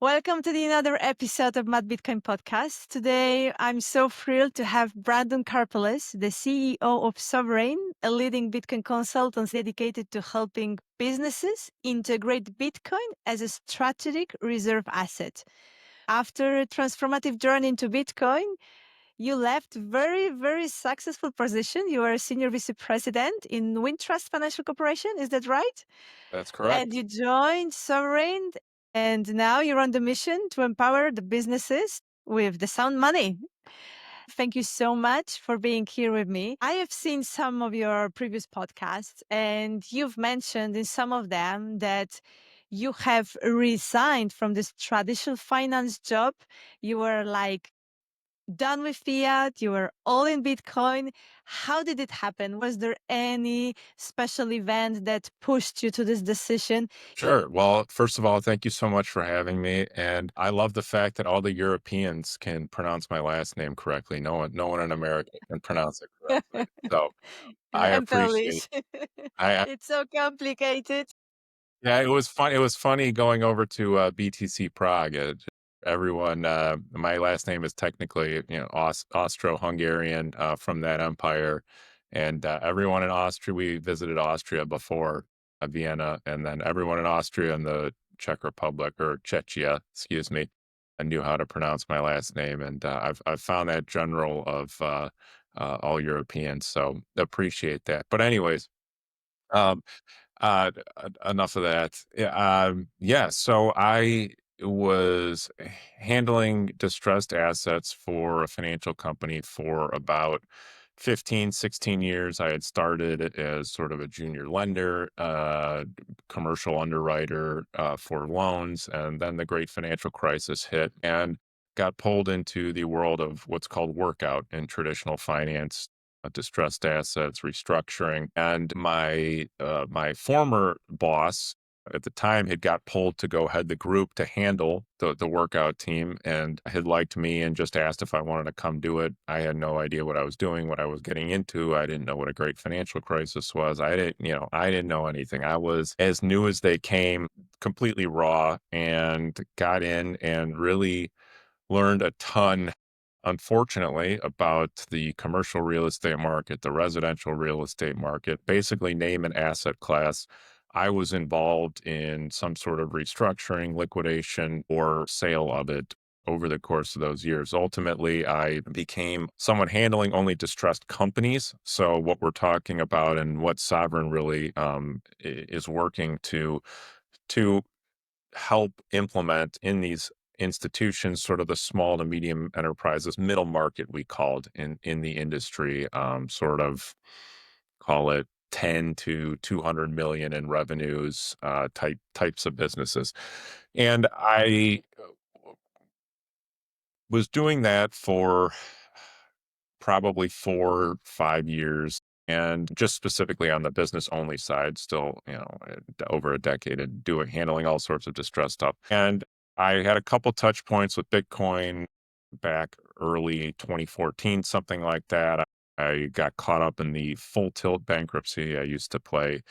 Welcome to the another episode of Madbitcoin podcast. Today, I'm so thrilled to have Brandon Karpeles, the CEO of Sovereign, a leading Bitcoin consultant dedicated to helping businesses integrate Bitcoin as a strategic reserve asset. After a transformative journey into Bitcoin, you left very successful position. You are a senior vice president in Wintrust Financial Corporation. Is that right? That's And correct. you joined Sovereign, and now you're on the mission to empower the businesses with the sound money. Thank you so much for being here with me. I have seen some of your previous podcasts, and you've mentioned in some of them that you have resigned from this traditional finance job. You were like done with fiat, you were all in Bitcoin. How did it happen? Was there any special event that pushed you to this decision? Sure. Well, first of all, thank you so much for having me. And I love the fact that all the Europeans can pronounce my last name correctly. No one in America can pronounce it correctly. So I I'm appreciate Polish. I It's so complicated. Yeah, it was fun. It was funny going over to BTC Prague. Everyone, my last name is technically, Austro-Hungarian from that empire, and everyone in Austria. We visited Austria before Vienna, and then everyone in Austria and the Czech Republic or Czechia, excuse me, I knew how to pronounce my last name, and I've found that general of all Europeans. So appreciate that. But anyways. Um, Enough of that. Yeah, so I was handling distressed assets for a financial company for about 15, 16 years. I had started as sort of a junior lender, commercial underwriter for loans, and then the great financial crisis hit and got pulled into the world of what's called workout in traditional finance, distressed assets, restructuring, and my former boss at the time had got pulled to go head the group to handle the workout team, and had liked me and just asked if I wanted to come do it. I had no idea what I was doing, what I was getting into. I didn't know what a great financial crisis was. I didn't know anything. I was as new as they came, completely raw, and got in and really learned a ton, unfortunately, about the commercial real estate market, the residential real estate market, basically name an asset class. I was involved in some sort of restructuring, liquidation, or sale of it over the course of those years. Ultimately, I became someone handling only distressed companies. So, what we're talking about and what Sovereign really is working to help implement in these institutions, sort of the small to medium enterprises, middle market, we called in the industry, sort of call it 10 to 200 million in revenues, types of businesses. And I was doing that for probably 4, 5 years, and just specifically on the business only side, still, over a decade and doing handling all sorts of distressed stuff. And I had a couple touch points with Bitcoin back early 2014, something like that. I got caught up in the full tilt bankruptcy. I used to play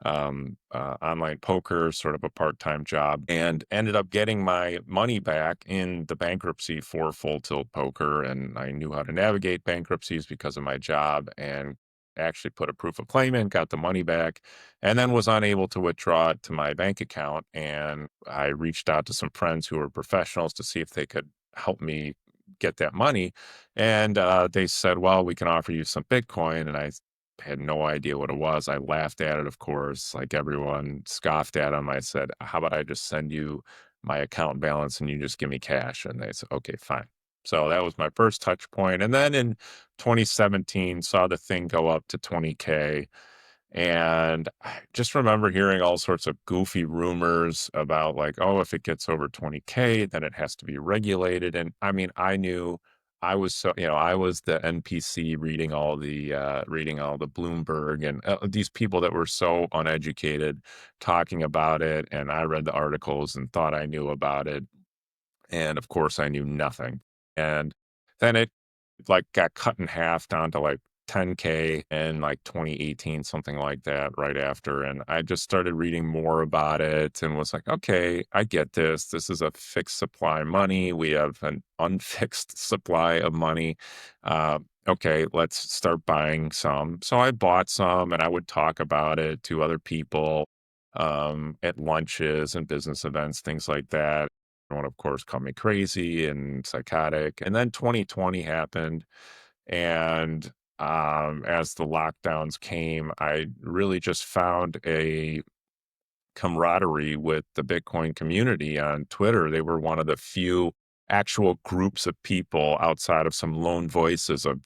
online poker, sort of a part time job, and ended up getting my money back in the bankruptcy for full tilt poker. And I knew how to navigate bankruptcies because of my job, and actually put a proof of claim in, got the money back, and then was unable to withdraw it to my bank account. And I reached out to some friends who were professionals to see if they could help me get that money. And they said, well, we can offer you some Bitcoin. And I had no idea what it was. I laughed at it, of course, like everyone scoffed at them. I said, how about I just send you my account balance and you just give me cash? And they said, okay, fine. So that was my first touch point. And then in 2017, saw the thing go up to 20K. And I just remember hearing all sorts of goofy rumors about, like, oh, if it gets over 20K, then it has to be regulated. And I mean, I knew I was I was the NPC reading all the Bloomberg and these people that were so uneducated talking about it. And I read the articles and thought I knew about it. And of course I knew nothing. And then it like got cut in half down to like 10K in like 2018, something like that, right after. And I just started reading more about it and was like, okay, I get this. This is a fixed supply money. We have an unfixed supply of money. Uh, okay, let's start buying some. So I bought some and I would talk about it to other people at lunches and business events, things like that. Everyone, of course, called me crazy and psychotic. And then 2020 happened. And as the lockdowns came, I really just found a camaraderie with the Bitcoin community on Twitter. They were one of the few actual groups of people outside of some lone voices of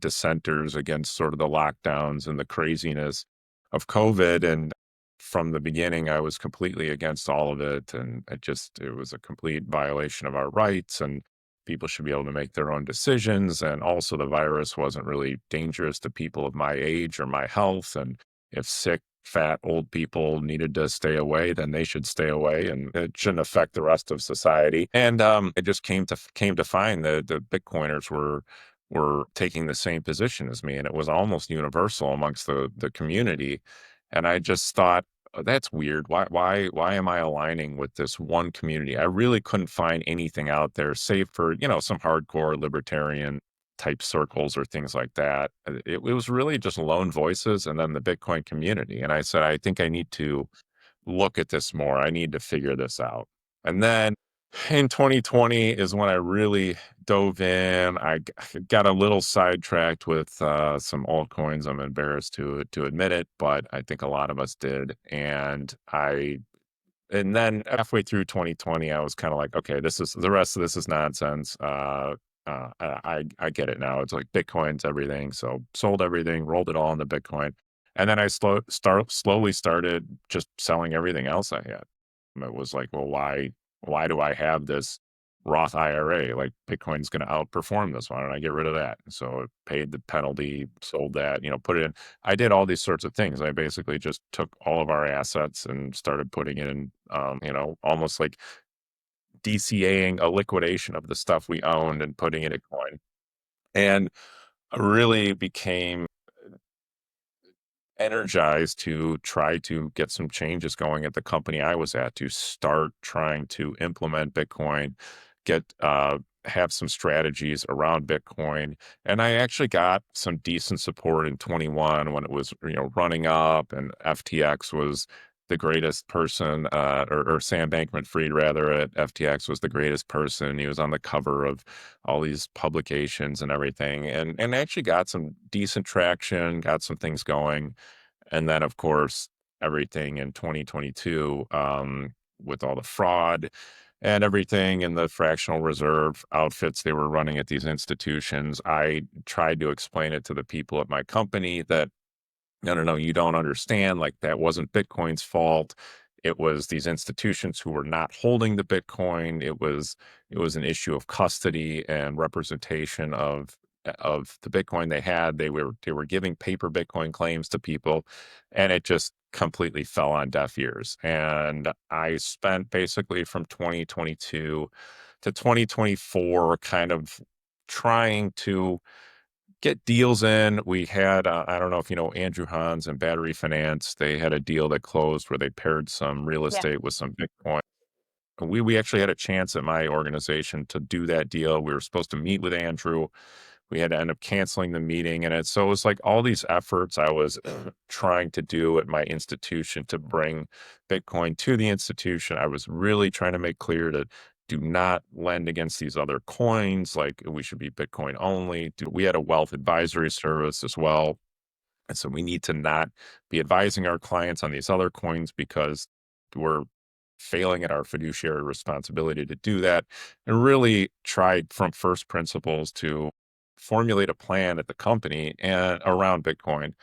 dissenters against sort of the lockdowns and the craziness of COVID. And from the beginning, I was completely against all of it. And it was a complete violation of our rights. And people should be able to make their own decisions. And also, the virus wasn't really dangerous to people of my age or my health. And if sick, fat, old people needed to stay away, then they should stay away, and it shouldn't affect the rest of society. And it just came to find that the Bitcoiners were taking the same position as me, and it was almost universal amongst the community. And I just thought, "Oh, that's weird. Why am I aligning with this one community?" I really couldn't find anything out there, save for some hardcore libertarian type circles or things like that. It was really just lone voices and then the Bitcoin community. And I said, I think I need to look at this more. I need to figure this out. And then in 2020 is when I really dove in. Got a little sidetracked with some altcoins. I'm embarrassed to admit it, but I think a lot of us did. And then halfway through 2020, I was kind of like, okay, the rest of this is nonsense. I get it now. It's like Bitcoin's everything. So sold everything, rolled it all into Bitcoin, and then I slowly started just selling everything else I had. And it was like, well, why do I have this Roth IRA? Like Bitcoin's going to outperform this. Why don't I get rid of that? So I paid the penalty, sold that, put it in. I did all these sorts of things. I basically just took all of our assets and started putting in, almost like DCAing a liquidation of the stuff we owned and putting it in coin. And I really became energized to try to get some changes going at the company I was at to start trying to implement Bitcoin, have some strategies around Bitcoin. And I actually got some decent support in 21 when it was, running up, and FTX was the greatest person, or Sam Bankman-Fried rather at FTX was the greatest person. He was on the cover of all these publications and everything, and actually got some decent traction, got some things going. And then, of course, everything in 2022, with all the fraud and everything and the fractional reserve outfits they were running at these institutions, I tried to explain it to the people at my company that no, no, no, you don't understand. Like, that wasn't Bitcoin's fault. It was these institutions who were not holding the Bitcoin. It was an issue of custody and representation of the Bitcoin they had. They were giving paper Bitcoin claims to people, and it just completely fell on deaf ears. And I spent basically from 2022 to 2024 kind of trying to get deals in. We had, I don't know if you know Andrew Hans and Battery Finance. They had a deal that closed where they paired some real Yeah. estate with some Bitcoin. We actually had a chance at my organization to do that deal. We were supposed to meet with Andrew. We had to end up canceling the meeting. So it was like all these efforts I was trying to do at my institution to bring Bitcoin to the institution. I was really trying to make clear to do not lend against these other coins. Like, we should be Bitcoin only. We had a wealth advisory service as well. And so we need to not be advising our clients on these other coins because we're failing at our fiduciary responsibility to do that, and really tried from first principles to formulate a plan at the company and around Bitcoin,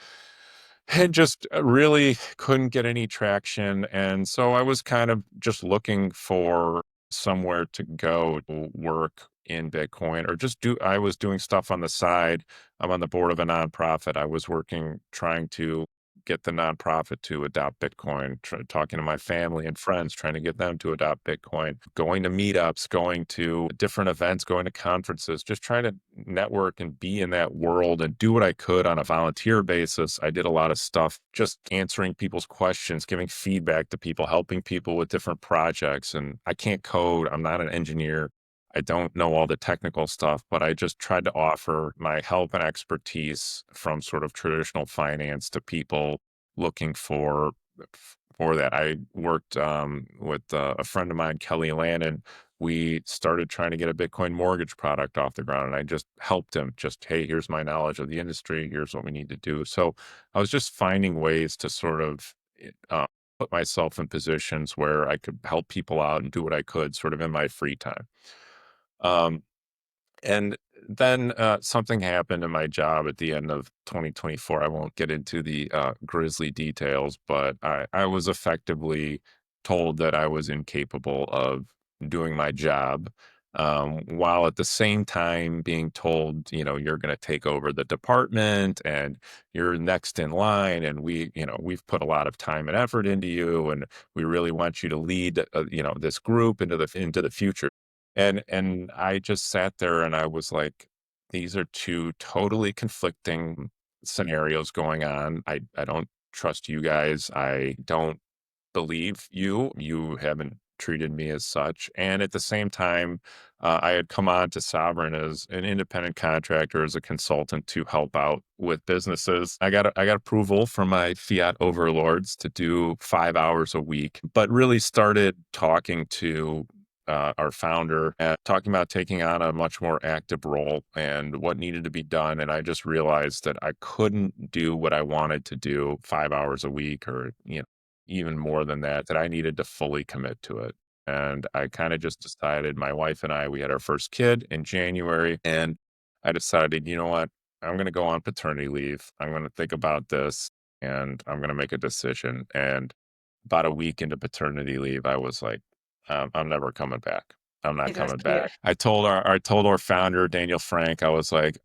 and just really couldn't get any traction. And so I was kind of just looking for somewhere to go to work in Bitcoin, or I was doing stuff on the side. I'm on the board of a nonprofit. I was working, trying to get the nonprofit to adopt Bitcoin, talking to my family and friends, trying to get them to adopt Bitcoin, going to meetups, going to different events, going to conferences, just trying to network and be in that world and do what I could on a volunteer basis. I did a lot of stuff, just answering people's questions, giving feedback to people, helping people with different projects. And I can't code, I'm not an engineer. I don't know all the technical stuff, but I just tried to offer my help and expertise from sort of traditional finance to people looking for that. I worked with a friend of mine, Kelly Lannon. We started trying to get a Bitcoin mortgage product off the ground, and I just helped him. Just, hey, here's my knowledge of the industry. Here's what we need to do. So I was just finding ways to sort of put myself in positions where I could help people out and do what I could, sort of in my free time. Um, and then something happened in my job at the end of 2024. I won't get into the grisly details, but I was effectively told that I was incapable of doing my job, while at the same time being told, you're going to take over the department and you're next in line. And we've put a lot of time and effort into you, and we really want you to lead, this group into the future. And I just sat there and I was like, these are two totally conflicting scenarios going on. I don't trust you guys. I don't believe you. You haven't treated me as such. And at the same time, I had come on to Sovereign as an independent contractor, as a consultant to help out with businesses. I got approval from my fiat overlords to do 5 hours a week, but really started talking to our founder, talking about taking on a much more active role and what needed to be done. And I just realized that I couldn't do what I wanted to do 5 hours a week, or even more than that, that I needed to fully commit to it. And I kind of just decided, my wife and I, we had our first kid in January, and I decided, you know what? I'm going to go on paternity leave. I'm going to think about this, and I'm going to make a decision. And about a week into paternity leave, I was like, I'm never coming back. I'm not It was coming clear. back. I told our founder, Daniel Frank, I was like,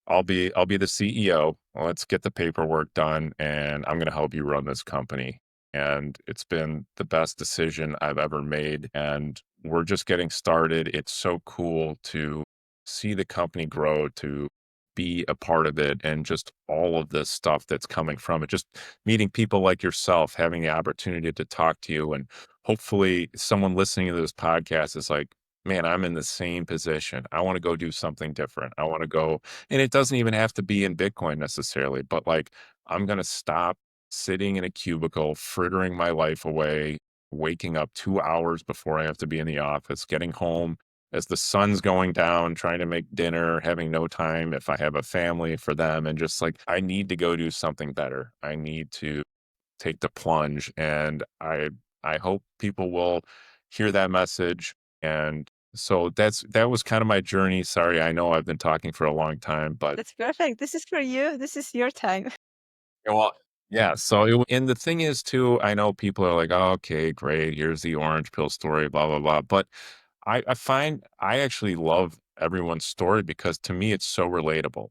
I'll be the CEO. Let's get the paperwork done, and I'm going to help you run this company. And it's been the best decision I've ever made. And we're just getting started. It's so cool to see the company grow, to be a part of it, and just all of this stuff that's coming from it. Just meeting people like yourself, having the opportunity to talk to you. And hopefully, someone listening to this podcast is like, man, I'm in the same position. I want to go do something different. I want to go, and it doesn't even have to be in Bitcoin necessarily, but like, I'm going to stop sitting in a cubicle, frittering my life away, waking up 2 hours before I have to be in the office, getting home as the sun's going down, trying to make dinner, having no time if I have a family for them. And just like, I need to go do something better. I need to take the plunge. And I hope people will hear that message. And so that was kind of my journey. Sorry, I know I've been talking for a long time, but That's perfect. This is for you. This is your time. yeah, well, yeah. So, and the thing is, too, I know people are like, oh, okay, great. Here's the orange pill story, blah, blah, blah. But I find I actually love everyone's story because to me, it's so relatable.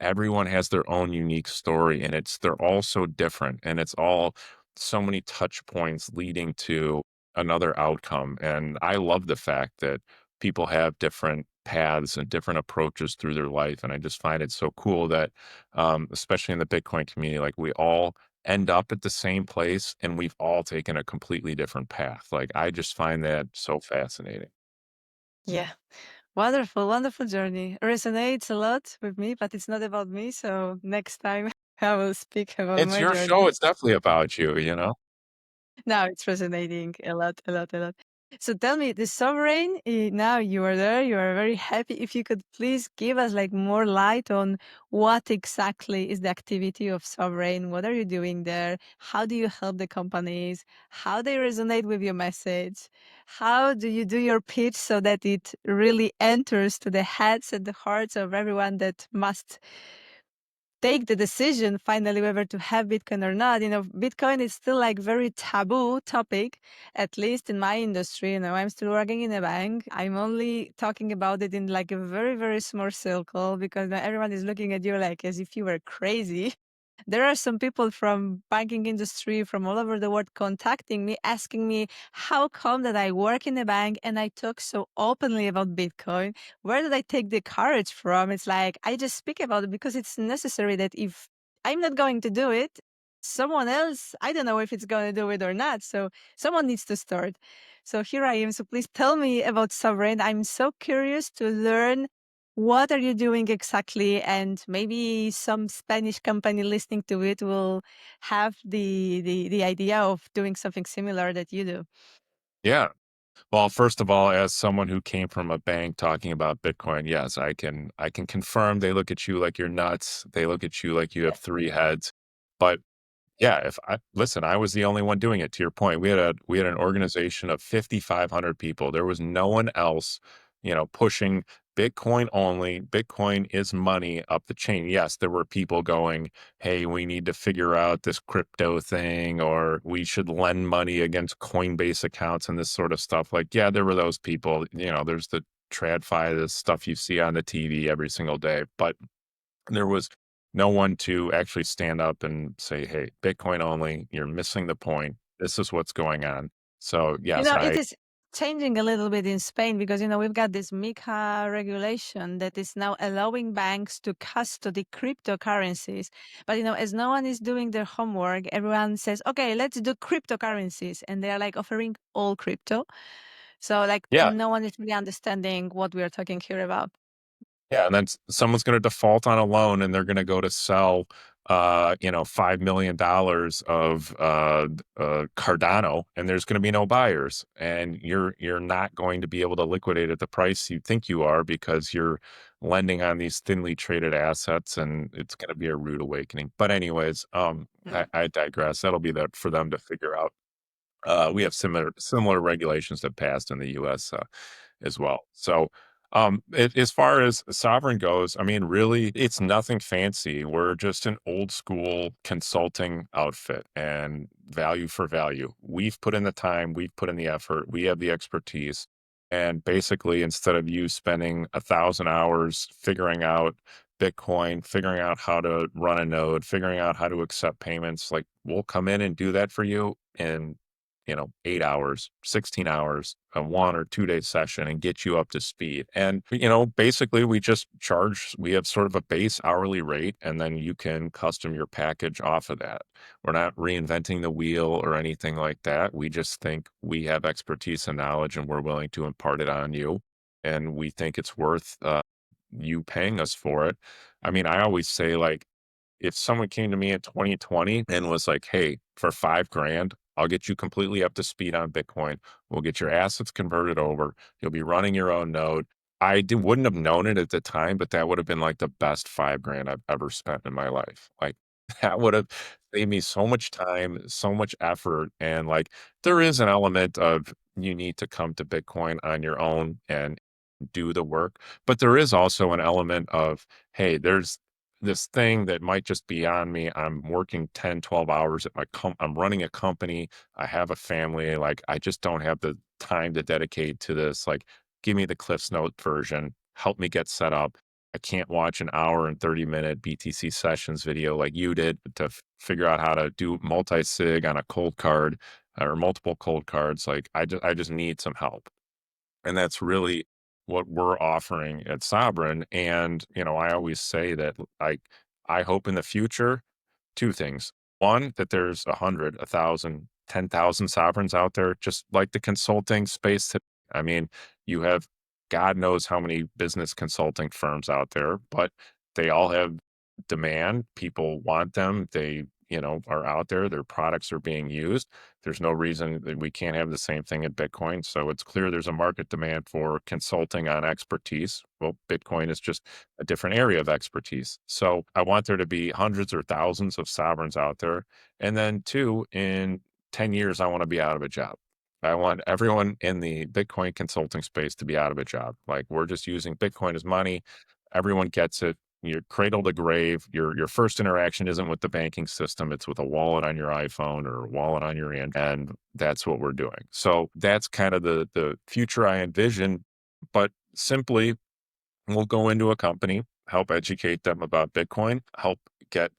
Everyone has their own unique story, and they're all so different, and it's all so many touch points leading to another outcome. And I love the fact that people have different paths and different approaches through their life. And I just find it so cool that, especially in the Bitcoin community, like, we all end up at the same place and we've all taken a completely different path. Like, I just find that so fascinating. Yeah. Wonderful, wonderful journey. Resonates a lot with me, but it's not about me. So next time I will speak about It's my your show, journey. it's definitely about you, you know? Now it's resonating a lot, a lot, a lot. So tell me, the sovereign, now you are there, you are very happy. If you could please give us like more light on what exactly is the activity of sovereign? What are you doing there? How do you help the companies? How they resonate with your message? How do you do your pitch so that it really enters to the heads and the hearts of everyone that must take the decision finally whether to have Bitcoin or not. Bitcoin is still like very taboo topic, at least in my industry. I'm still working in a bank. I'm only talking about it in like a very, very small circle because now everyone is looking at you like as if you were crazy. There are some people from banking industry from all over the world contacting me, asking me how come that I work in a bank and I talk so openly about Bitcoin. Where did I take the courage from? It's like I just speak about it because it's necessary that if I'm not going to do it, someone else, I don't know if it's going to do it or not. So someone needs to start. So here I am. So please tell me about Sovereign. I'm so curious to learn what are you doing exactly? And maybe some Spanish company listening to it will have the idea of doing something similar that you do. Yeah. Well, first of all, as someone who came from a bank talking about Bitcoin, yes, I can confirm they look at you like you're nuts. They look at you like you have three heads. But yeah, if I listen, I was the only one doing it, to your point. We had an organization of 5,500 people. There was no one else, pushing Bitcoin only. Bitcoin is money up the chain. Yes, there were people going, "Hey, we need to figure out this crypto thing, or we should lend money against Coinbase accounts and this sort of stuff." Like, yeah, there were those people. There's the TradFi, the stuff you see on the TV every single day. But there was no one to actually stand up and say, "Hey, Bitcoin only, you're missing the point. This is what's going on." So, You yes, know, it is changing a little bit in Spain because, we've got this MiCA regulation that is now allowing banks to custody cryptocurrencies. But, as no one is doing their homework, everyone says, okay, let's do cryptocurrencies. And they are like offering all crypto. So, like, yeah, no one is really understanding what we are talking here about. yeah, and then someone's gonna default on a loan, and they're gonna go to sell, $5 million of, Cardano, and there's gonna be no buyers, and you're not going to be able to liquidate at the price you think you are because you're lending on these thinly traded assets, and it's gonna be a rude awakening. But anyways, I digress. That'll be that for them to figure out. We have similar regulations that passed in the U.S. As well. So, as far as Sovereign goes, I mean, really, it's nothing fancy. We're just an old school consulting outfit, and value for value. We've put in the time, we've put in the effort, we have the expertise. And basically, instead of you spending 1,000 hours figuring out Bitcoin, figuring out how to run a node, figuring out how to accept payments, like we'll come in and do that for you in 8 hours, 16 hours, a 1 or 2 day session and get you up to speed. And, basically we have sort of a base hourly rate, and then you can custom your package off of that. We're not reinventing the wheel or anything like that. We just think we have expertise and knowledge, and we're willing to impart it on you. And we think it's worth you paying us for it. I mean, I always say, like, if someone came to me in 2020 and was like, "Hey, for 5 grand, I'll get you completely up to speed on Bitcoin. We'll get your assets converted over. You'll be running your own node." Wouldn't have known it at the time, but that would have been like the best 5 grand I've ever spent in my life. Like, that would have saved me so much time, so much effort. And like, there is an element of you need to come to Bitcoin on your own and do the work. But there is also an element of, hey, there's this thing that might just be on me. I'm working 10, 12 hours at I'm running a company. I have a family. Like, I just don't have the time to dedicate to this. Like, give me the Cliff's Note version. Help me get set up. I can't watch an hour and 30-minute BTC sessions video like you did to figure out how to do multi-sig on a cold card or multiple cold cards. Like, I just need some help. And that's really what we're offering at Sovereign. And, I always say that I hope in the future, two things. One, that there's 100, 1,000, 10,000 sovereigns out there, just like the consulting space. I mean, you have God knows how many business consulting firms out there, but they all have demand. People want them. They, are out there. Their products are being used. There's no reason that we can't have the same thing at Bitcoin. So it's clear there's a market demand for consulting on expertise. Well, Bitcoin is just a different area of expertise. So I want there to be hundreds or thousands of sovereigns out there. And then two, in 10 years, I want to be out of a job. I want everyone in the Bitcoin consulting space to be out of a job. Like, we're just using Bitcoin as money. Everyone gets it. You're cradle to grave. Your first interaction isn't with the banking system. It's with a wallet on your iPhone or a wallet on your Android. And that's what we're doing. So that's kind of the future I envision. But simply, we'll go into a company, help educate them about Bitcoin, help get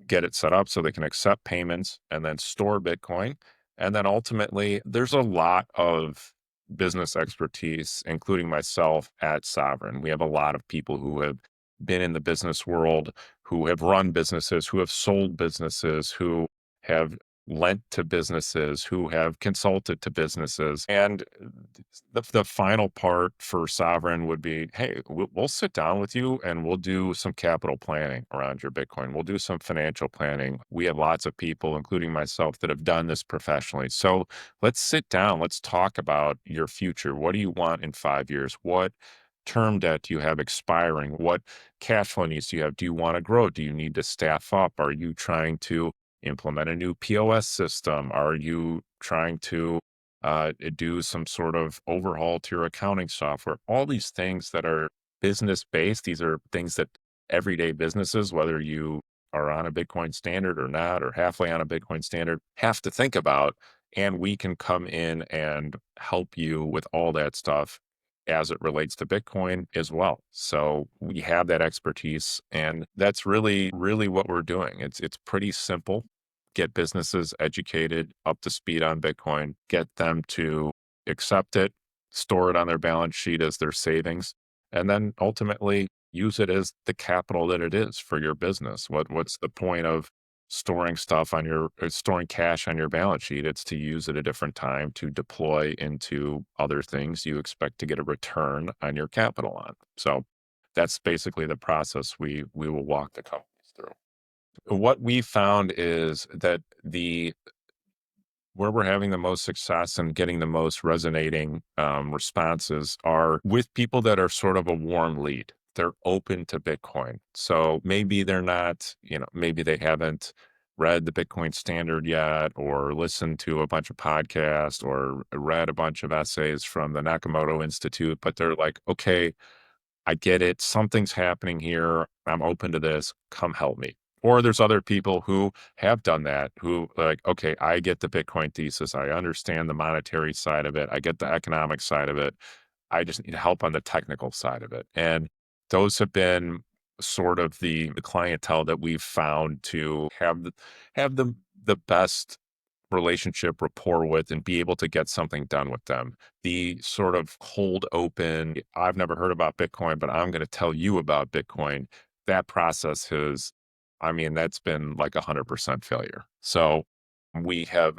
get it set up so they can accept payments and then store Bitcoin. And then ultimately, there's a lot of business expertise, including myself at Sovereign. We have a lot of people who have been in the business world, who have run businesses, who have sold businesses, who have lent to businesses, who have consulted to businesses. And the final part for Sovereign would be, hey, we'll sit down with you and we'll do some capital planning around your Bitcoin. We'll do some financial planning. We have lots of people, including myself, that have done this professionally. So let's sit down. Let's talk about your future. What do you want in 5 years? What term debt do you have expiring? What cash flow needs do you have? Do you want to grow? Do you need to staff up? Are you trying to implement a new POS system? Are you trying to do some sort of overhaul to your accounting software? All these things that are business based, these are things that everyday businesses, whether you are on a Bitcoin standard or not, or halfway on a Bitcoin standard, have to think about. And we can come in and help you with all that stuff as it relates to Bitcoin as well. So we have that expertise, and that's really, really what we're doing. It's pretty simple. Get businesses educated, up to speed on Bitcoin, get them to accept it, store it on their balance sheet as their savings, and then ultimately use it as the capital that it is for your business. What's the point of storing cash on your balance sheet? It's to use at a different time to deploy into other things you expect to get a return on your capital on. So that's basically the process we will walk the companies through. What we found is that the where we're having the most success and getting the most resonating responses are with people that are sort of a warm lead. They're open to Bitcoin. So maybe they're not, maybe they haven't read the Bitcoin standard yet, or listened to a bunch of podcasts, or read a bunch of essays from the Nakamoto Institute, but they're like, okay, I get it. Something's happening here. I'm open to this. Come help me. Or there's other people who have done that, who like, okay, I get the Bitcoin thesis. I understand the monetary side of it. I get the economic side of it. I just need help on the technical side of it. And those have been sort of the clientele that we've found to have the best relationship rapport with and be able to get something done with them. The sort of cold open, I've never heard about Bitcoin, but I'm going to tell you about Bitcoin. That process has, I mean, that's been like 100% failure. So we have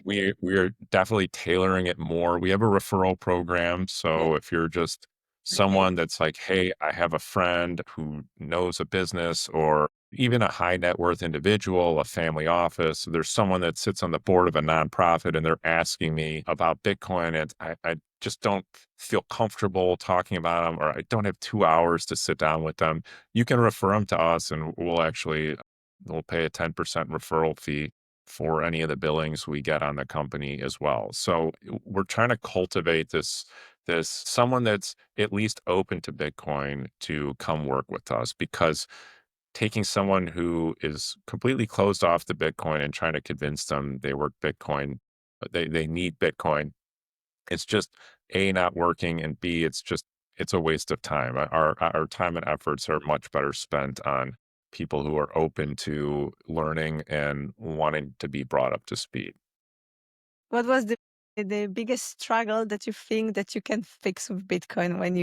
we're definitely tailoring it more. We have a referral program. Okay. So if you're just Okay. someone that's like, hey, I have a friend who knows a business, or even a high net worth individual, a family office, there's someone that sits on the board of a nonprofit and they're asking me about Bitcoin, and I just don't feel comfortable talking about them, or I don't have 2 hours to sit down with them. You can refer them to us, and we'll pay a 10% referral fee for any of the billings we get on the company as well. So we're trying to cultivate this someone that's at least open to Bitcoin to come work with us, because taking someone who is completely closed off to Bitcoin and trying to convince them they work Bitcoin, they need Bitcoin, it's just A, not working, and B, it's a waste of time. Our time and efforts are much better spent on people who are open to learning and wanting to be brought up to speed. What was the biggest struggle that you think that you can fix with Bitcoin when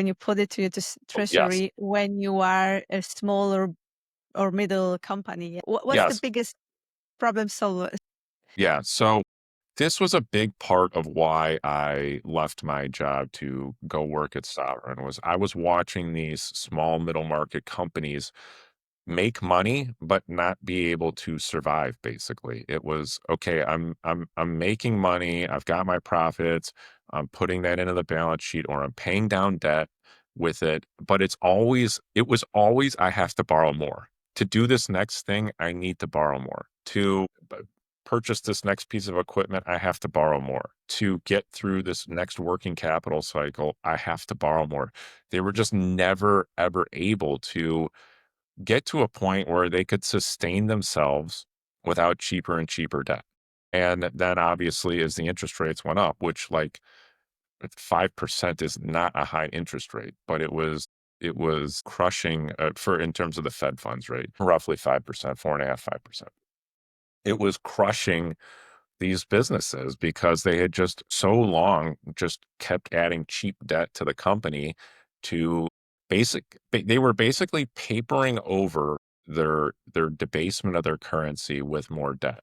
you put it to your Yes. treasury when you are a small or middle company? What's the Yes. biggest problem solver? Yeah. So this was a big part of why I left my job to go work at Sovereign. Was I was watching these small middle market companies make money but not be able to survive. Basically, it was okay, I'm making money, I've got my profits, I'm putting that into the balance sheet, or I'm paying down debt with it, but it was always I have to borrow more. To do this next thing, I need to borrow more. To purchase this next piece of equipment, I have to borrow more. To get through this next working capital cycle, I have to borrow more. They were just never ever able to get to a point where they could sustain themselves without cheaper and cheaper debt. And then obviously, as the interest rates went up, which like 5% is not a high interest rate, but it was it was crushing for in terms of the Fed funds rate, roughly 5%, 4.5, 5%. It was crushing these businesses because they had just so long just kept adding cheap debt to the company to they were basically papering over their debasement of their currency with more debt.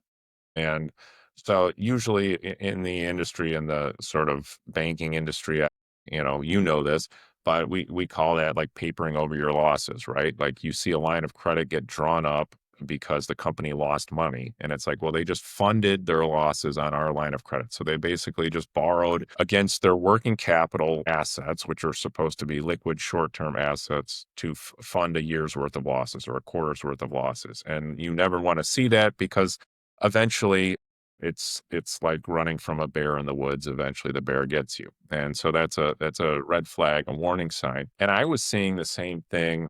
And so usually in the industry, in the sort of banking industry, you know this, but we call that like papering over your losses, right? Like you see a line of credit get drawn up because the company lost money. And it's like, well, they just funded their losses on our line of credit. So they basically just borrowed against their working capital assets, which are supposed to be liquid short-term assets to fund a year's worth of losses or a quarter's worth of losses. And you never want to see that because eventually it's like running from a bear in the woods. Eventually the bear gets you. And so that's a red flag, a warning sign. And I was seeing the same thing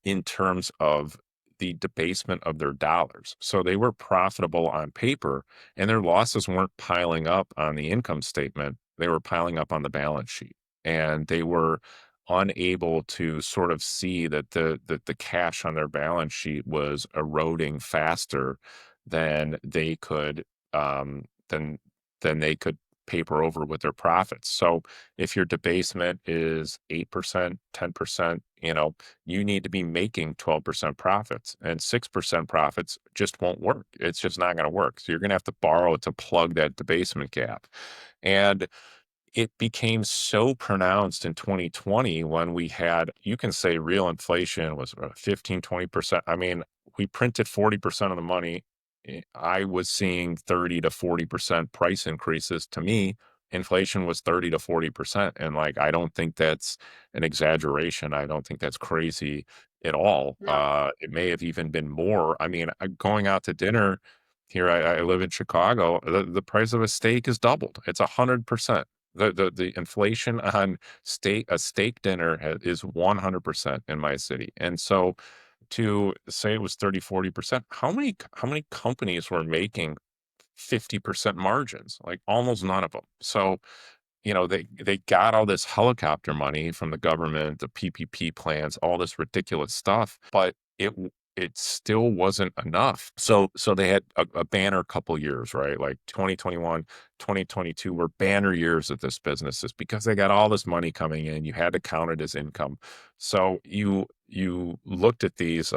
in terms of the debasement of their dollars. So they were profitable on paper and their losses weren't piling up on the income statement. They were piling up on the balance sheet. And they were unable to sort of see that the cash on their balance sheet was eroding faster than they could um, than than they could paper over with their profits. So if your debasement is 8%, 10%, you need to be making 12% profits, and 6% profits just won't work. It's just not going to work. So you're going to have to borrow to plug that debasement gap. And it became so pronounced in 2020 when we had, you can say real inflation was 15, 20%. I mean, we printed 40% of the money. I was seeing 30 to 40% price increases. To me, inflation was 30 to 40%. And like, I don't think that's an exaggeration. I don't think that's crazy at all. No. It may have even been more. I mean, going out to dinner here, I live in Chicago. The price of a steak is doubled. It's 100%. The inflation on a steak dinner is 100% in my city. And so to say it was 30, 40%, how many companies were making 50% margins? Like almost none of them. So they got all this helicopter money from the government, the PPP plans, all this ridiculous stuff, but it still wasn't enough. So they had a banner couple years, right? Like 2021, 2022 were banner years of this businesses because they got all this money coming in. You had to count it as income. So you looked at these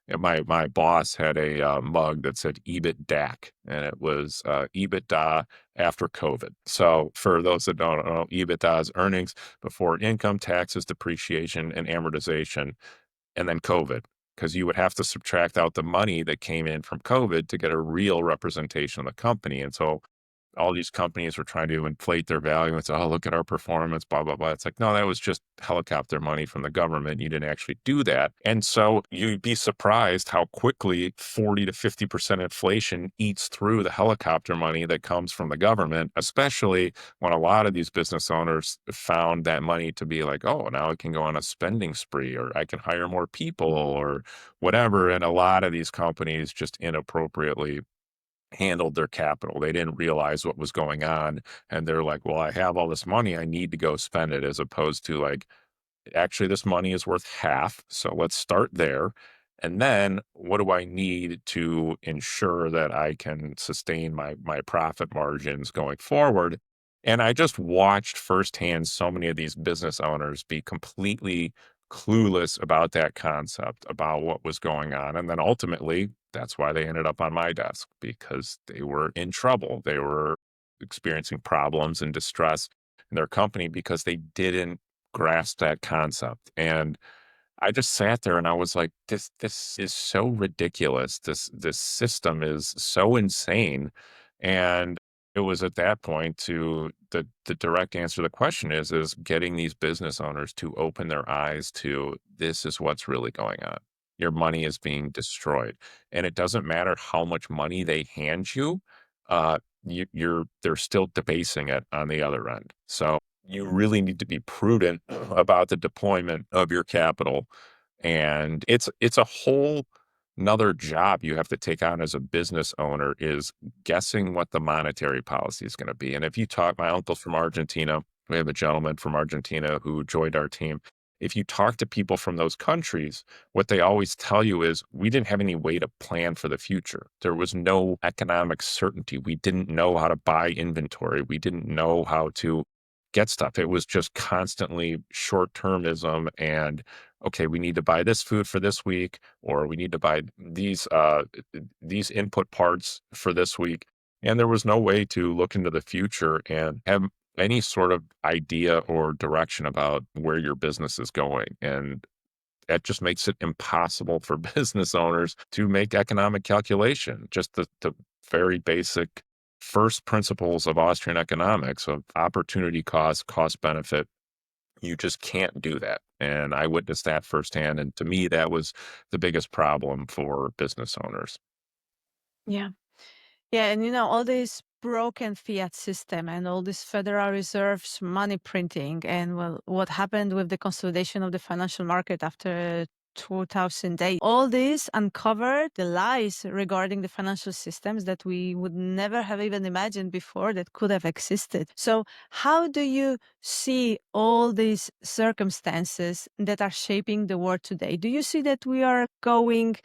and my boss had a mug that said EBITDA, and it was EBITDA after COVID. So for those that don't know, EBITDA is earnings before income, taxes, depreciation, and amortization, and then COVID, because you would have to subtract out the money that came in from COVID to get a real representation of the company. And so all these companies were trying to inflate their value and say, oh, look at our performance, blah, blah, blah. It's like, no, that was just helicopter money from the government. You didn't actually do that. And so you'd be surprised how quickly 40 to 50% inflation eats through the helicopter money that comes from the government, especially when a lot of these business owners found that money to be like, oh, now I can go on a spending spree or I can hire more people or whatever. And a lot of these companies just inappropriately handled their capital. They didn't realize what was going on. And they're like, well, I have all this money. I need to go spend it, as opposed to like, actually, this money is worth half. So let's start there. And then what do I need to ensure that I can sustain my profit margins going forward? And I just watched firsthand so many of these business owners be completely clueless about that concept, about what was going on. And then ultimately, that's why they ended up on my desk, because they were in trouble. They were experiencing problems and distress in their company because they didn't grasp that concept. And I just sat there and I was like, this is so ridiculous. This system is so insane. And it was at that point to the direct answer to the question is getting these business owners to open their eyes to, this is what's really going on. Your money is being destroyed. And it doesn't matter how much money they hand you, they're still debasing it on the other end. So you really need to be prudent about the deployment of your capital. And it's a whole another job you have to take on as a business owner, is guessing what the monetary policy is going to be. And if you talk, my uncle's from Argentina. We have a gentleman from Argentina who joined our team. if you talk to people from those countries, what they always tell you is we didn't have any way to plan for the future. There was no economic certainty. We didn't know how to buy inventory. We didn't know how to get stuff. It was just constantly short termism and okay, we need to buy this food for this week, or we need to buy these input parts for this week. And there was no way to look into the future and have any sort of idea or direction about where your business is going. And that just makes it impossible for business owners to make economic calculation. Just the very basic first principles of Austrian economics of opportunity cost, cost benefit. You just can't do that. And I witnessed that firsthand. And to me, that was the biggest problem for business owners. Yeah. Yeah, and all this broken fiat system and all this Federal Reserve's money printing, and well, what happened with the consolidation of the financial market after 2008, all this uncovered the lies regarding the financial systems that we would never have even imagined before that could have existed. So, how do you see all these circumstances that are shaping the world today? Do you see that we are going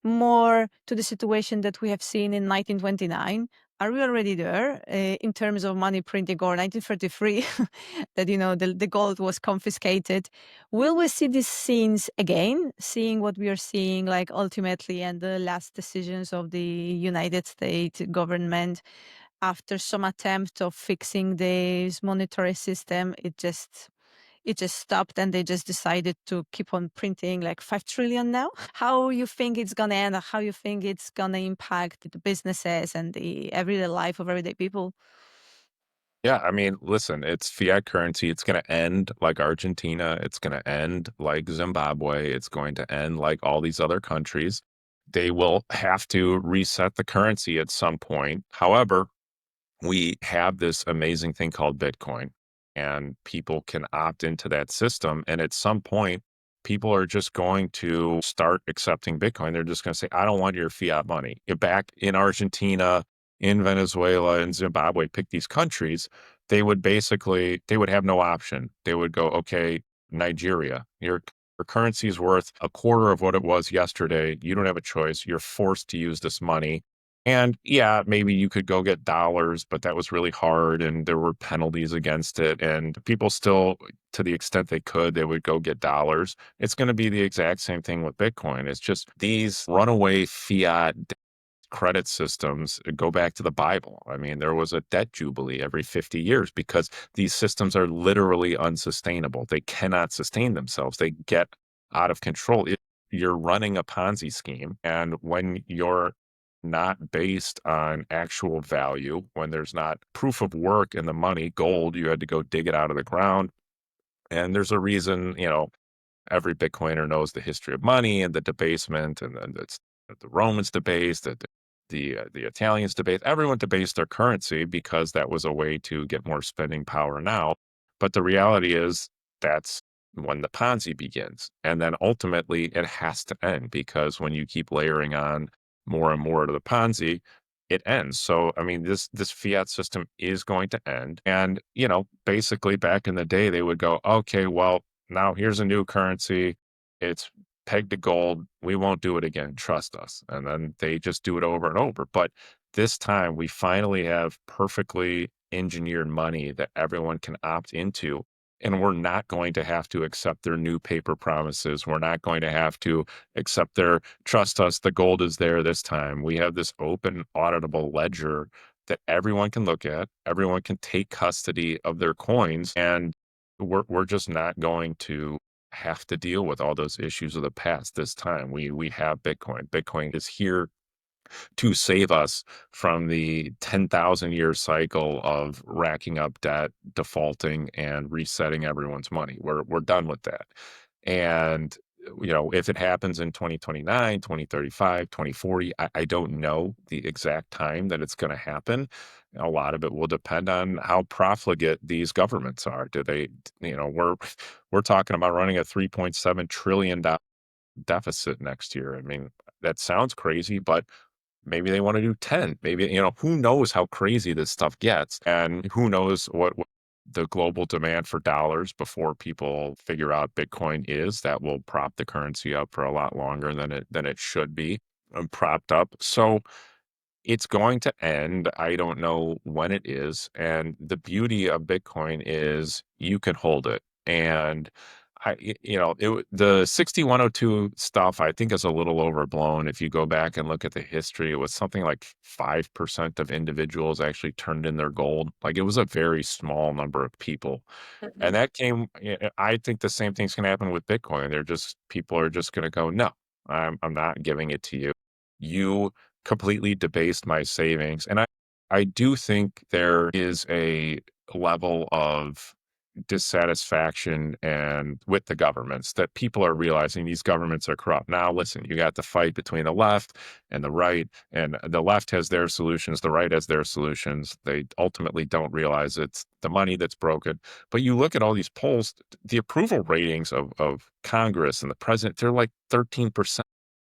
more to the situation that we have seen in 1929? Are we already there in terms of money printing, or 1933 that the gold was confiscated? Will we see these scenes again, seeing what we are seeing, like ultimately, and the last decisions of the United States government after some attempt of fixing this monetary system? It just stopped, and they just decided to keep on printing like 5 trillion now. How you think it's going to end? How you think it's going to impact the businesses and the everyday life of everyday people? Yeah, I mean, listen, it's fiat currency. It's going to end like Argentina. It's going to end like Zimbabwe. It's going to end like all these other countries. They will have to reset the currency at some point. However, we have this amazing thing called Bitcoin, and people can opt into that system. And at some point, people are just going to start accepting Bitcoin. They're just going to say, I don't want your fiat money. Back in Argentina, in Venezuela, in Zimbabwe, pick these countries, they would have no option. They would go, okay, Nigeria, your currency is worth a quarter of what it was yesterday. You don't have a choice. You're forced to use this money, and yeah, maybe you could go get dollars, but that was really hard and there were penalties against it. And people still, to the extent they could, they would go get dollars. It's going to be the exact same thing with Bitcoin. It's just these runaway fiat credit systems go back to the Bible. I mean, there was a debt jubilee every 50 years because these systems are literally unsustainable. They cannot sustain themselves. They get out of control. You're running a Ponzi scheme, and when you're not based on actual value, when there's not proof of work in the money, gold, you had to go dig it out of the ground. And there's a reason, every Bitcoiner knows the history of money and the debasement, and then it's the Romans debased, the Italians debased. Everyone debased their currency because that was a way to get more spending power now. But the reality is that's when the Ponzi begins, and then ultimately it has to end because when you keep layering on more and more to the Ponzi, it ends. So, I mean, this fiat system is going to end. And, basically back in the day, they would go, okay, well, now here's a new currency. It's pegged to gold. We won't do it again. Trust us. And then they just do it over and over. But this time we finally have perfectly engineered money that everyone can opt into. And we're not going to have to accept their new paper promises. We're not going to have to accept their trust us, the gold is there this time. We have this open, auditable ledger that everyone can look at. Everyone can take custody of their coins. And we're just not going to have to deal with all those issues of the past this time. We have Bitcoin. Bitcoin is here to save us from the 10,000 year cycle of racking up debt, defaulting, and resetting everyone's money. We're done with that. And if it happens in 2029, 2035, 2040, I don't know the exact time that it's going to happen. A lot of it will depend on how profligate these governments are. Do they, we're talking about running a $3.7 trillion deficit next year. I mean, that sounds crazy, but maybe they want to do 10. Maybe, who knows how crazy this stuff gets, and who knows what the global demand for dollars before people figure out Bitcoin is, that will prop the currency up for a lot longer than it should be propped up. So it's going to end. I don't know when it is. And the beauty of Bitcoin is you can hold it. And the 6102 stuff, I think, is a little overblown. If you go back and look at the history, it was something like 5% of individuals actually turned in their gold. Like, it was a very small number of people. And Mhm. that came, I think the same thing's going to happen with Bitcoin. People are just going to go, no, I'm not giving it to you. You completely debased my savings. And I do think there is a level of dissatisfaction and with the governments that people are realizing these governments are corrupt. Now, listen, you got the fight between the left and the right, and the left has their solutions, the right has their solutions. They ultimately don't realize it's the money that's broken. But you look at all these polls, the approval ratings of Congress and the president, they're like 13%.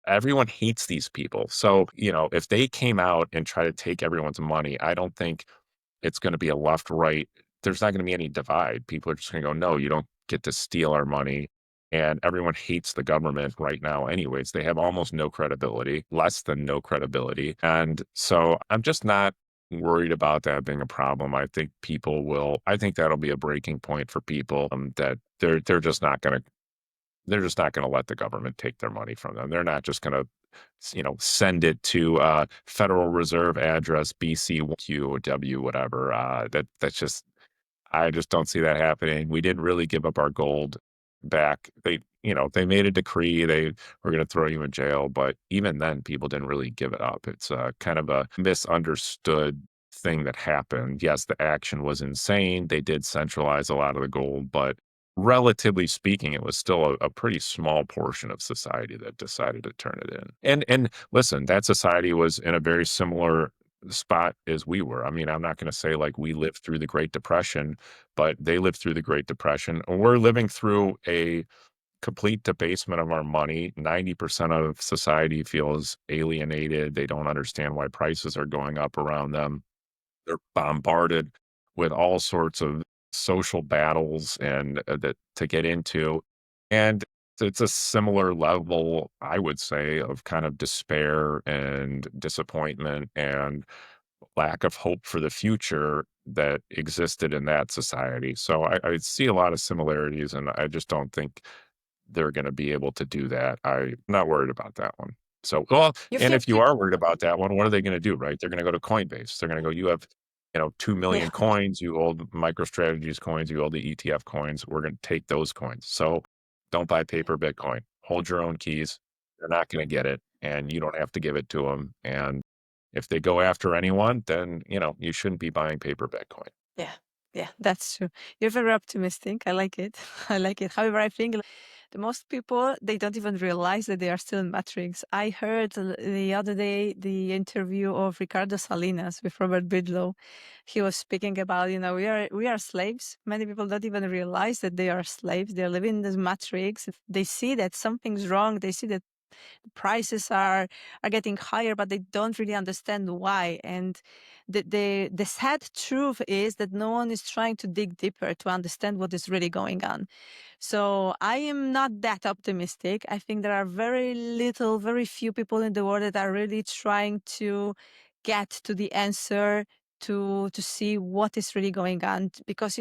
Everyone hates these people. So, if they came out and try to take everyone's money, I don't think it's gonna be a left, right. There's not gonna be any divide. People are just gonna go, "No, you don't get to steal our money." And everyone hates the government right now anyways. They have almost no credibility, less than no credibility. And so I'm just not worried about that being a problem. I think that'll be a breaking point for people, that they're just not gonna let the government take their money from them. They're not just gonna send it to Federal Reserve address BCQW, whatever. That's just I just don't see that happening. We didn't really give up our gold back. They made a decree. They were going to throw you in jail, but even then, people didn't really give it up. It's kind of a misunderstood thing that happened. Yes, the action was insane. They did centralize a lot of the gold, but relatively speaking, it was still a pretty small portion of society that decided to turn it in. And listen, that society was in a very similar spot as we were. I mean, I'm not going to say like we lived through the Great Depression, but they lived through the Great Depression. And we're living through a complete debasement of our money. 90% of society feels alienated. They don't understand why prices are going up around them. They're bombarded with all sorts of social battles and that to get into. And it's a similar level, I would say, of kind of despair and disappointment and lack of hope for the future that existed in that society. So I see a lot of similarities, and I just don't think they're going to be able to do that. I'm not worried about that one. So, well, You and think if you are worried about that one, what are they going to do, right? They're going to go to Coinbase. They're going to go, you have, 2 yeah. million coins, you hold MicroStrategies coins, you hold the ETF coins. We're going to take those coins. So don't buy paper Bitcoin. Hold your own keys. They're not going to get it, and you don't have to give it to them. And if they go after anyone, then, you shouldn't be buying paper Bitcoin. Yeah, yeah, that's true. You're very optimistic. I like it. I like it. However, I think the most people they don't even realize that they are still in Matrix. I heard the other day the interview of Ricardo Salinas with Robert Bidlow. He was speaking about, we are slaves. Many people don't even realize that they are slaves. They're living in this matrix. If they see that something's wrong, they see that prices are getting higher, but they don't really understand why. And the sad truth is that no one is trying to dig deeper to understand what is really going on. So I am not that optimistic. I think there are very few people in the world that are really trying to get to the answer, to see what is really going on, because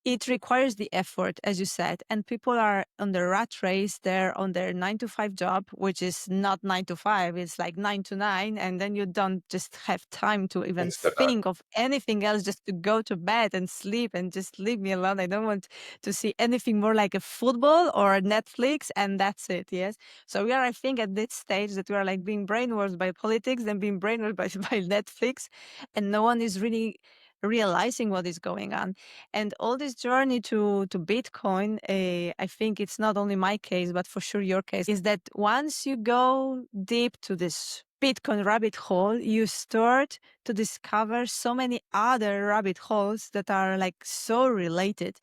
it requires the effort, as you said, and people are on the rat race. They're on their 9 to 5 job, which is not 9 to 5, it's like 9 to 9, and then you don't just have time to even Insta think of anything else, just to go to bed and sleep and just leave me alone. I don't want to see anything more like a football or Netflix, and that's it. Yes. So we are, I think, at this stage that we are like being brainwashed by politics and being brainwashed by, by Netflix, and no one is really realizing what is going on. And all this journey to Bitcoin, I think it's not only my case, but for sure your case, is that once you go deep to this Bitcoin rabbit hole, you start to discover so many other rabbit holes that are like so related.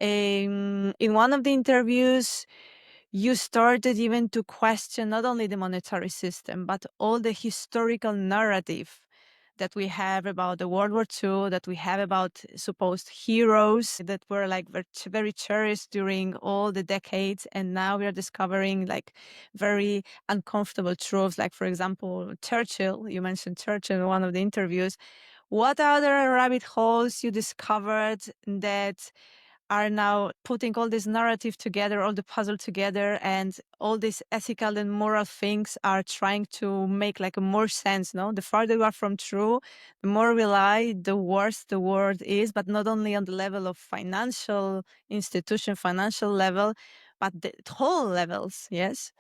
In one of the interviews, you started even to question not only the monetary system, but all the historical narrative that we have about the World War II, that we have about supposed heroes that were like very cherished during all the decades. And now we are discovering like very uncomfortable truths. Like, for example, Churchill, you mentioned Churchill in one of the interviews. What other rabbit holes you discovered that are now putting all this narrative together, all the puzzle together, and all these ethical and moral things are trying to make like a more sense, no? The farther you are from true, the more we lie, the worse the world is, but not only on the level of financial institution, financial level, but the whole levels, yes?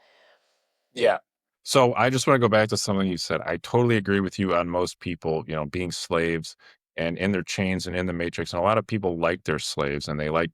Yeah. So I just want to go back to something you said. I totally agree with you on most people, being slaves and in their chains and in the matrix. And a lot of people like their slaves and they like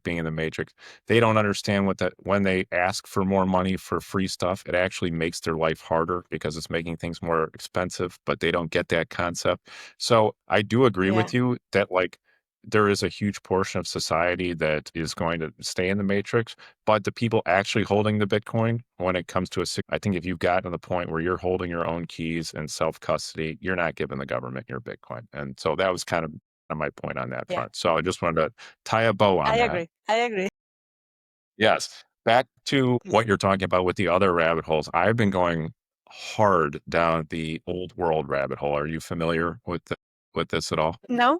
being in the matrix. They don't understand what that when they ask for more money for free stuff, it actually makes their life harder because it's making things more expensive, but they don't get that concept. So I do agree Yeah. with you that like there is a huge portion of society that is going to stay in the matrix, but the people actually holding the Bitcoin, when it comes to I think if you've gotten to the point where you're holding your own keys and self custody, you're not giving the government your Bitcoin. And so that was kind of my point on that Yeah. front. So I just wanted to tie a bow I on that. agree. I agree. Yes. Back to what you're talking about with the other rabbit holes. I've been going hard down the old world rabbit hole. Are you familiar with this at all? No?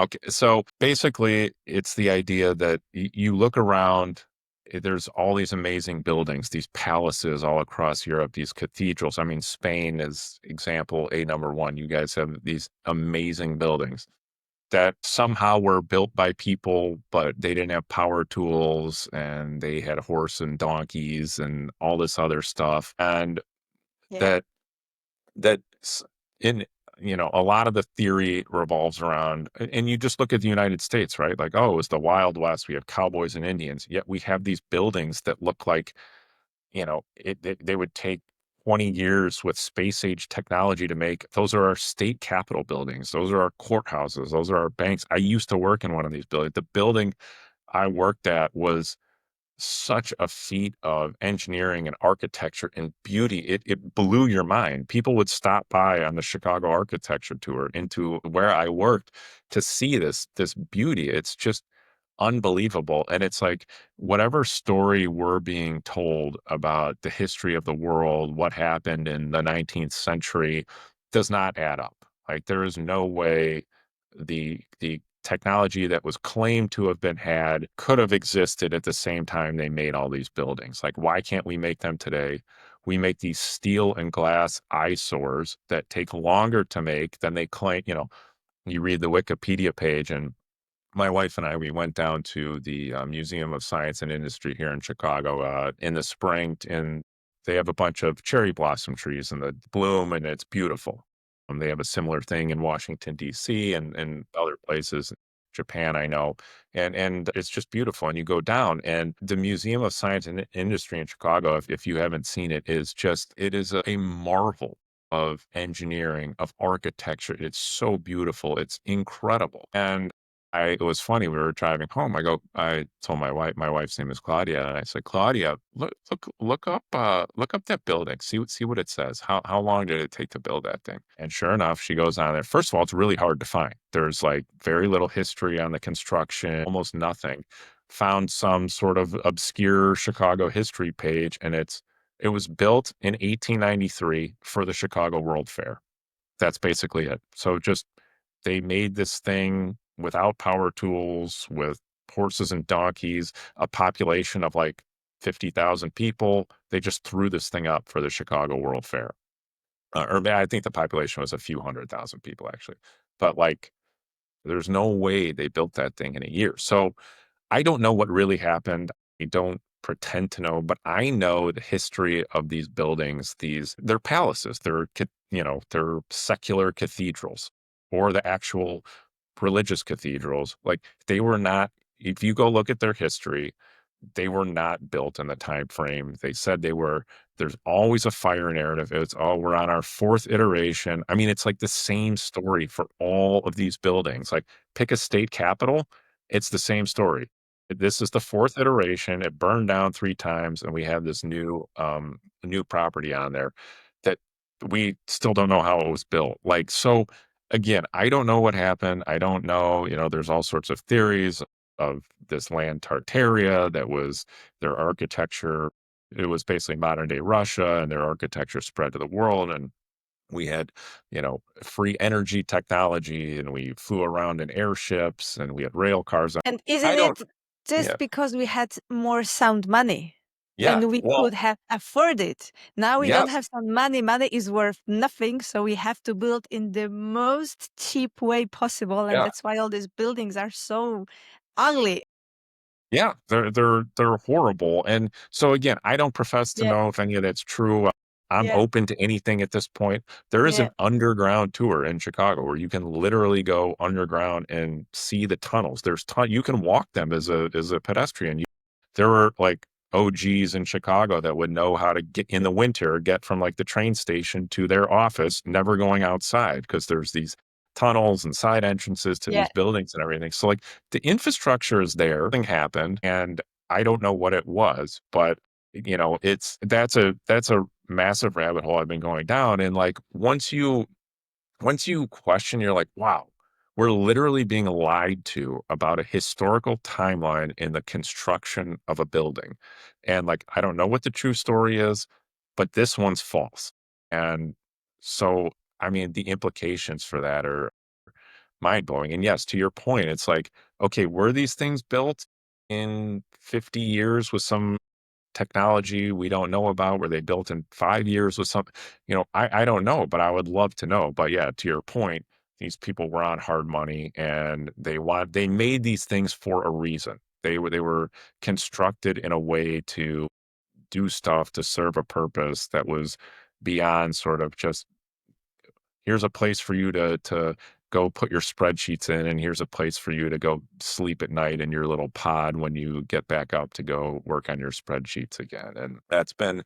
Okay, so basically, it's the idea that you look around, there's all these amazing buildings, these palaces all across Europe, these cathedrals. I mean, Spain is example A number one. You guys have these amazing buildings that somehow were built by people, but they didn't have power tools and they had horse and donkeys and all this other stuff. And Yeah. that that's in a lot of the theory revolves around and you just look at the United States, right? Like, oh, it's the Wild West. We have cowboys and Indians, yet we have these buildings that look like, they would take 20 years with space age technology to make. Those are our state capitol buildings. Those are our courthouses. Those are our banks. I used to work in one of these buildings. The building I worked at was such a feat of engineering and architecture and beauty. It blew your mind. People would stop by on the Chicago architecture tour into where I worked to see this beauty. It's just unbelievable. And it's like whatever story we're being told about the history of the world, what happened in the 19th century does not add up. Like there is no way the technology that was claimed to have been had could have existed at the same time they made all these buildings. Like why can't we make them today? We make these steel and glass eyesores that take longer to make than they claim. You read the Wikipedia page and my wife and I, we went down to the Museum of Science and Industry here in Chicago in the spring, and they have a bunch of cherry blossom trees in the bloom, and it's beautiful. They have a similar thing in Washington D.C. and other places, Japan, I know, and it's just beautiful. And you go down, and the Museum of Science and Industry in Chicago, if you haven't seen it, it is a marvel of engineering, of architecture. It's so beautiful. It's incredible. And it was funny. We were driving home. I told my wife's name is Claudia, and I said, Claudia, look up that building. See what it says. How long did it take to build that thing? And sure enough, she goes on there. First of all, it's really hard to find. There's like very little history on the construction, almost nothing. Found some sort of obscure Chicago history page, and it was built in 1893 for the Chicago World Fair. That's basically it. So just they made this thing without power tools, with horses and donkeys, a population of like 50,000 people. They just threw this thing up for the Chicago World Fair. I think the population was a few 100,000 people actually. But like there's no way they built that thing in a year. So I don't know what really happened. I don't pretend to know, but I know the history of these buildings. They're palaces. They're secular cathedrals or the actual religious cathedrals. Like they were not. If you go look at their history, they were not built in the time frame they said they were. There's always a fire narrative. It's, oh, we're on our fourth iteration. I mean, it's like the same story for all of these buildings. Like pick a state capital, it's the same story. This is the fourth iteration. It burned down three times, and we have this new property on there that we still don't know how it was built. Like, so again, I don't know what happened. I don't know, there's all sorts of theories of this land Tartaria that was their architecture. It was basically modern day Russia, and their architecture spread to the world. And we had, free energy technology, and we flew around in airships, and we had rail cars. And I isn't don't, it just yeah, because we had more sound money yeah. and we Well, could have afford it? Now we don't yes, have sound money. Money is worth nothing. So we have to build in the most cheap way possible. And yeah. that's why all these buildings are so ugly. Yeah, they're horrible, and so again, I don't profess to Yeah. know if any of that's true. I'm Yeah. open to anything at this point. There is Yeah. an underground tour in Chicago where you can literally go underground and see the tunnels. You can walk them as a pedestrian. There were like OGs in Chicago that would know how to get in the winter, get from like the train station to their office, never going outside because there's these tunnels and side entrances to Yeah. these buildings and everything. So like the infrastructure is there. Thing happened, and I don't know what it was, but that's a massive rabbit hole I've been going down. And like once you question, you're like, wow, we're literally being lied to about a historical timeline in the construction of a building. And like, I don't know what the true story is, but this one's false. And so, I mean, the implications for that are mind blowing. And yes, to your point, it's like, okay, were these things built in 50 years with some technology we don't know about? Were they built in 5 years with some, I don't know, but I would love to know. But yeah, to your point, these people were on hard money, and they made these things for a reason. They were constructed in a way to do stuff to serve a purpose that was beyond sort of just, here's a place for you to go put your spreadsheets in, and here's a place for you to go sleep at night in your little pod when you get back up to go work on your spreadsheets again. And that's been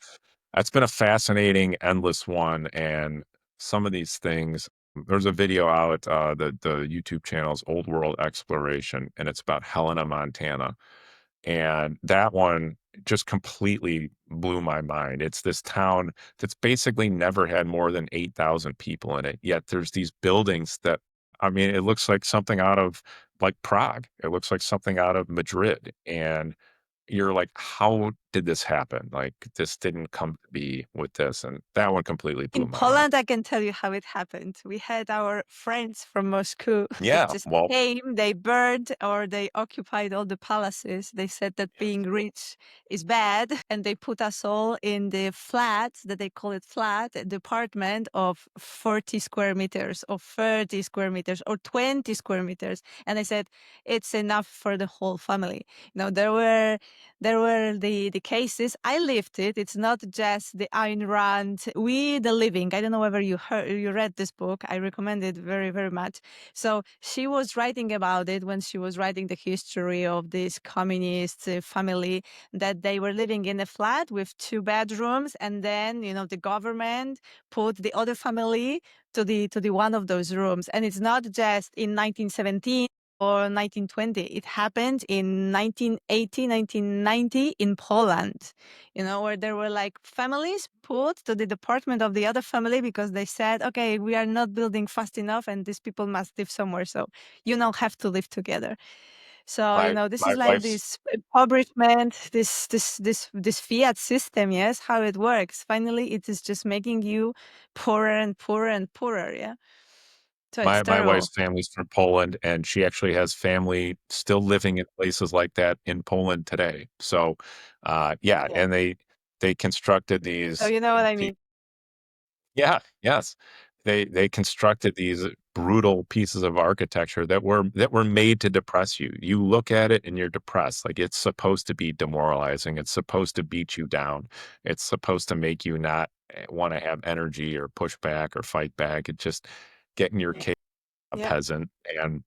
a fascinating, endless one. And some of these things, there's a video out, the YouTube channel's Old World Exploration, and it's about Helena, Montana. And that one just completely blew my mind. It's this town that's basically never had more than 8,000 people in it. Yet there's these buildings that, I mean, it looks like something out of like Prague. It looks like something out of Madrid. And you're like, how did this happen? Like, this didn't come to be with this. And that one completely blew In my mind. Poland, I can tell you how it happened. We had our friends from Moscow that Yeah. just Well, came, they burned or they occupied all the palaces. They said that being rich is bad, and they put us all in the flat, that they call it flat, a department of 40 square meters or 30 square meters or 20 square meters. And they said it's enough for the whole family. There were the cases. I lived it. It's not just the Ayn Rand, We the Living. I don't know whether you read this book. I recommend it very, very much. So she was writing about it when she was writing the history of this communist family, that they were living in a flat with 2 bedrooms, and then the government put the other family to the one of those rooms. And it's not just in 1917 or 1920. It happened in 1980, 1990 in Poland, where there were like families put to the department of the other family because they said, okay, we are not building fast enough and these people must live somewhere. So you now have to live together. So, my this my is like wife's this impoverishment, this fiat system, yes, how it works. Finally, it is just making you poorer and poorer and poorer. Yeah. So it's my terrible. wife's family's from Poland, and she actually has family still living in places like that in Poland today. So, yeah, Yeah. and they constructed So you know what I mean? yeah, yes. They constructed these brutal pieces of architecture that were made to depress you. You look at it and you're depressed. Like, it's supposed to be demoralizing. It's supposed to beat you down. It's supposed to make you not want to have energy or push back or fight back. It just get in your Yeah. case, a Yeah. peasant. And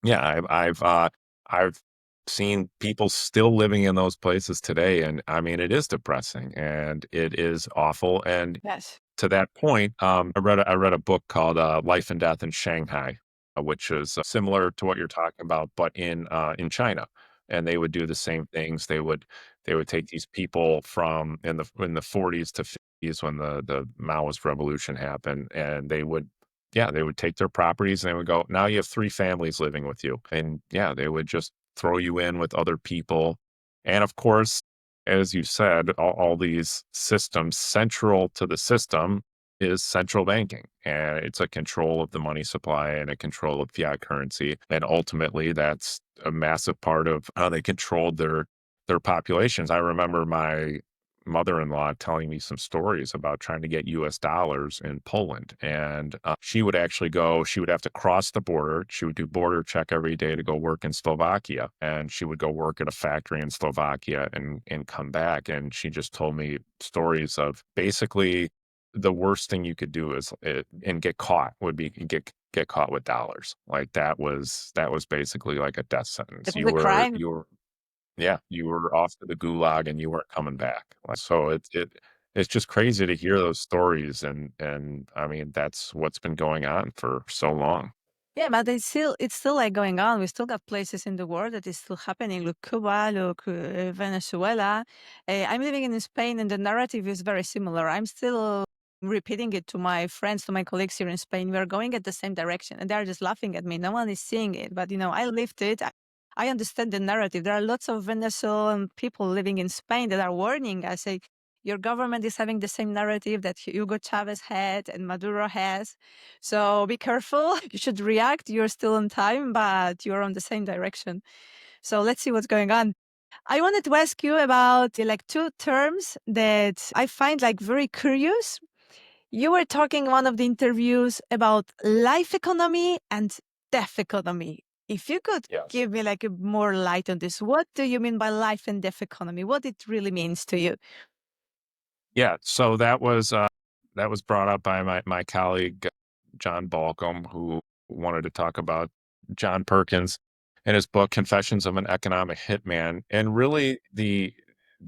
yeah, I've seen people still living in those places today, and I mean, it is depressing and it is awful. And Yes. to that point, I read a book called Life and Death in Shanghai, which is similar to what you're talking about, but in China. and they would do the same things. They would take these people from in the 40s to 50s when the Maoist revolution happened, and they would take their properties and they would go, now you have three families living with you. And yeah, they would just throw you in with other people. And of course, as you said, all these systems, central to the system is central banking. And it's a control of the money supply and a control of fiat currency. And ultimately, that's a massive part of how they controlled their populations. I remember my mother-in-law telling me some stories about trying to get US dollars in Poland. And she would actually go, she would have to cross the border. She would do border check every day to go work in Slovakia. And she would go work at a factory in Slovakia and come back. And she just told me stories of basically the worst thing you could do and get caught would be get caught with dollars. Like that was basically like a death sentence. That was a crime. You were off to the gulag and you weren't coming back. Like, so it's just crazy to hear those stories, and I mean that's what's been going on for so long. Yeah, but it's still like going on. We still got places in the world that is still happening. Look, Cuba, look, Venezuela. I'm living in Spain, and the narrative is very similar. I'm still repeating it to my friends, to my colleagues here in Spain. We are going at the same direction, and they're just laughing at me. No one is seeing it, but I lived it. I understand the narrative. There are lots of Venezuelan people living in Spain that are warning us. Say, your government is having the same narrative that Hugo Chavez had and Maduro has. So be careful. You should react. You're still on time, but you're on the same direction. So let's see what's going on. I wanted to ask you about like two terms that I find like very curious. You were talking in one of the interviews about life economy and death economy. If you could Yes. give me like a more light on this, what do you mean by life and death economy? What it really means to you? Yeah, so that was brought up by my colleague, John Balcom, who wanted to talk about John Perkins and his book, Confessions of an Economic Hitman. And really the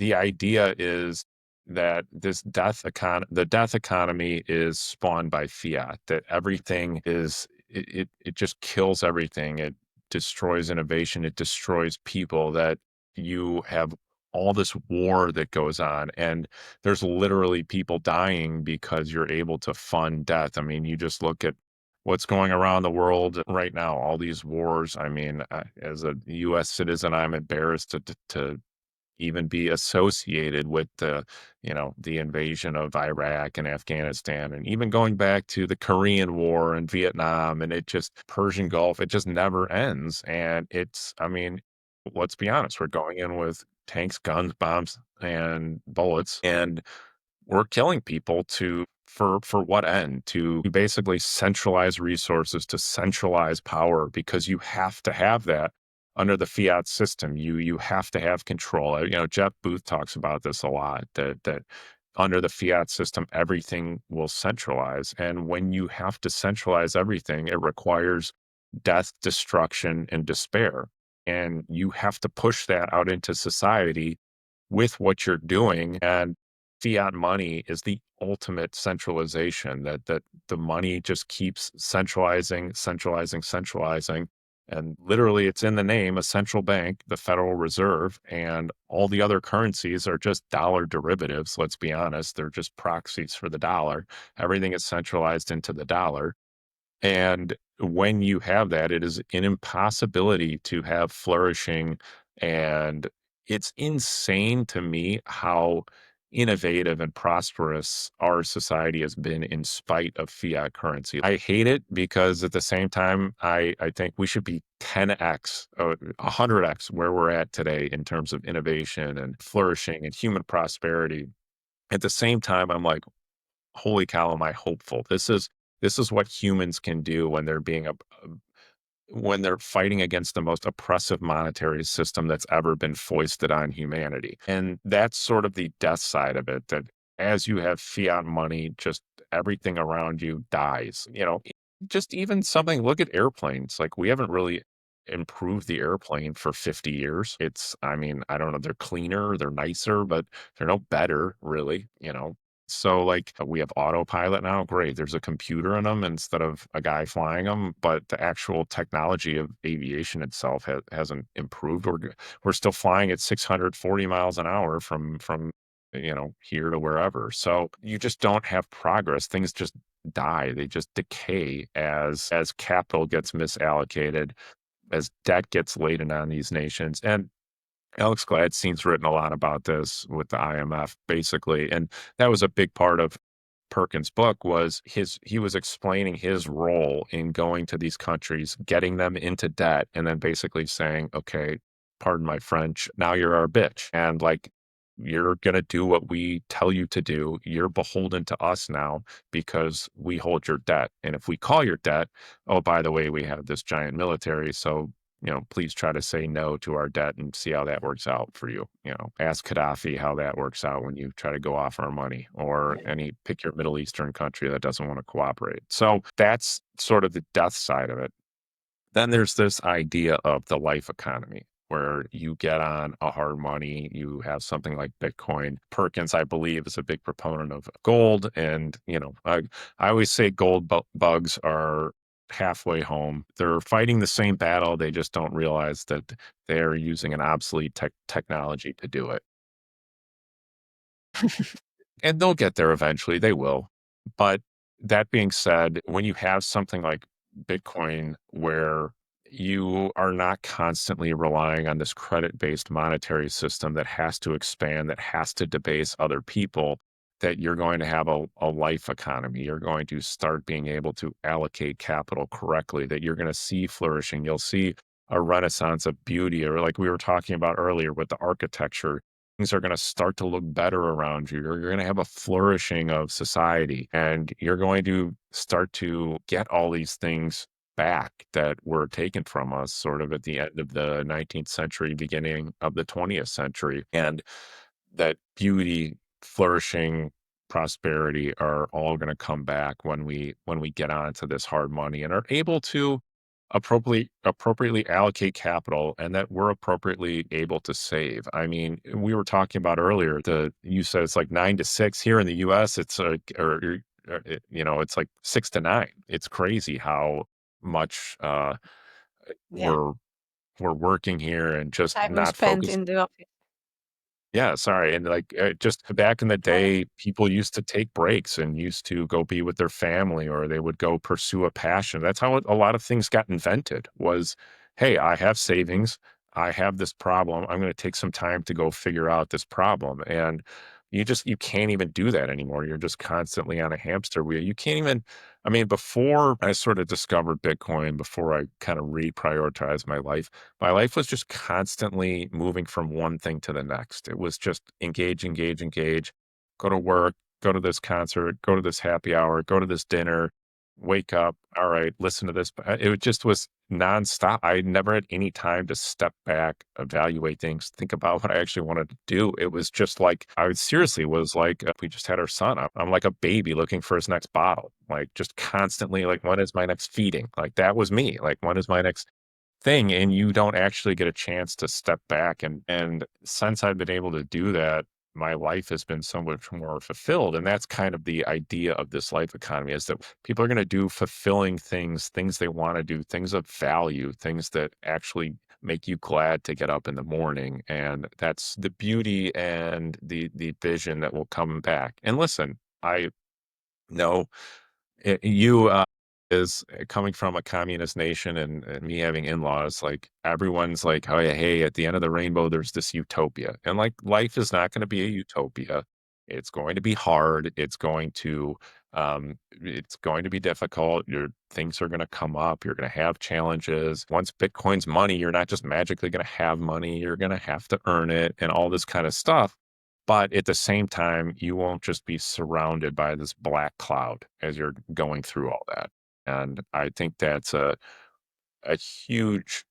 idea is that the death economy is spawned by fiat, that everything it just kills everything. It destroys innovation, it destroys people, that you have all this war that goes on, and there's literally people dying because you're able to fund death. I mean, you just look at what's going around the world right now, all these wars. I mean, as a US citizen, I'm embarrassed to even be associated with the invasion of Iraq and Afghanistan, and even going back to the Korean War and Vietnam, and Persian Gulf, it just never ends. And I mean, let's be honest, we're going in with tanks, guns, bombs, and bullets, and we're killing people for what end? To basically centralize resources, to centralize power, because you have to have that under the fiat system. You have to have control. Jeff Booth talks about this a lot, that under the fiat system, everything will centralize. And when you have to centralize everything, it requires death, destruction, and despair. And you have to push that out into society with what you're doing. And fiat money is the ultimate centralization, that the money just keeps centralizing, centralizing, centralizing. And literally, it's in the name, a central bank, the Federal Reserve, and all the other currencies are just dollar derivatives. Let's be honest, they're just proxies for the dollar. Everything is centralized into the dollar. And when you have that, it is an impossibility to have flourishing. And it's insane to me how innovative and prosperous our society has been in spite of fiat currency. I hate it because at the same time, I think we should be 10x, 100x where we're at today in terms of innovation and flourishing and human prosperity. At the same time, I'm like, holy cow, am I hopeful? This is what humans can do when when they're fighting against the most oppressive monetary system that's ever been foisted on humanity. And that's sort of the death side of it, that as you have fiat money, just everything around you dies. Just even something, look at airplanes. Like, we haven't really improved the airplane for 50 years. I mean, I don't know, they're cleaner, they're nicer, but they're no better, really. So, like, we have autopilot now. Great. There's a computer in them instead of a guy flying them, but the actual technology of aviation itself hasn't improved. We're still flying at 640 miles an hour from here to wherever. So you just don't have progress. Things just die. They just decay as capital gets misallocated, as debt gets laden on these nations. And Alex Gladstein's written a lot about this with the IMF, basically, and that was a big part of Perkins' book. Was he was explaining his role in going to these countries, getting them into debt, and then basically saying, "Okay, pardon my French, now you're our bitch, and like you're gonna do what we tell you to do. You're beholden to us now because we hold your debt, and if we call your debt, oh, by the way, we have this giant military, so please try to say no to our debt and see how that works out for you. Ask Gaddafi how that works out when you try to go off our money, or pick your Middle Eastern country that doesn't want to cooperate." So that's sort of the death side of it. Then there's this idea of the life economy where you get on a hard money, you have something like Bitcoin. Perkins, I believe, is a big proponent of gold. And, I always say gold bugs are halfway home. They're fighting the same battle. They just don't realize that they're using an obsolete technology to do it. And they'll get there eventually, they will. But that being said, when you have something like Bitcoin where you are not constantly relying on this credit-based monetary system that has to expand, that has to debase other people, that you're going to have a life economy. You're going to start being able to allocate capital correctly, that you're going to see flourishing. You'll see a renaissance of beauty, or like we were talking about earlier with the architecture, things are going to start to look better around you. You're going to have a flourishing of society, and you're going to start to get all these things back that were taken from us sort of at the end of the 19th century, beginning of the 20th century. And that beauty, flourishing, prosperity are all going to come back when we get onto this hard money and are able to appropriately allocate capital, and that we're appropriately able to save. I mean, we were talking about earlier, the you said it's like 9 to 6 here in the US. It's like, it's like 6 to 9. It's crazy how much Yeah. we're we're working here and just Time we not spent focused. in the office. Yeah, sorry, and, like, just back in the Yeah. day, people used to take breaks and used to go be with their family, or they would go pursue a passion. That's how a lot of things got invented was, "Hey, I have savings. I have this problem. I'm gonna take some time to go figure out this problem," and you can't even do that anymore. You're just constantly on a hamster wheel. You can't even I mean, before I sort of discovered Bitcoin, before I kinda reprioritized my life was just constantly moving from one thing to the next. It was just engage, engage, engage, go to work, go to this concert, go to this happy hour, go to this dinner, wake up. All right, listen to this. It just was nonstop. I never had any time to step back, evaluate things, think about what I actually wanted to do. It was just like, I seriously was like, we just had our son up. I'm like a baby looking for his next bottle, like just constantly, like, when is my next feeding? Like, that was me. Like, when is my next thing? And you don't actually get a chance to step back, and since I've been able to do that, my life has been so much more fulfilled. And that's kind of the idea of this life economy, is that people are going to do fulfilling things they want to do, things of value, things that actually make you glad to get up in the morning. And that's the beauty and the vision that will come back. And listen, I know you is coming from a communist nation, and me having in-laws, like everyone's like, "Oh yeah, hey, at the end of the rainbow, there's this utopia." And like life is not going to be a utopia. It's going to be hard. It's going to be difficult. Your things are going to come up. You're going to have challenges. Once Bitcoin's money, you're not just magically going to have money. You're going to have to earn it and all this kind of stuff. But at the same time, you won't just be surrounded by this black cloud as you're going through all that. And I think that's a huge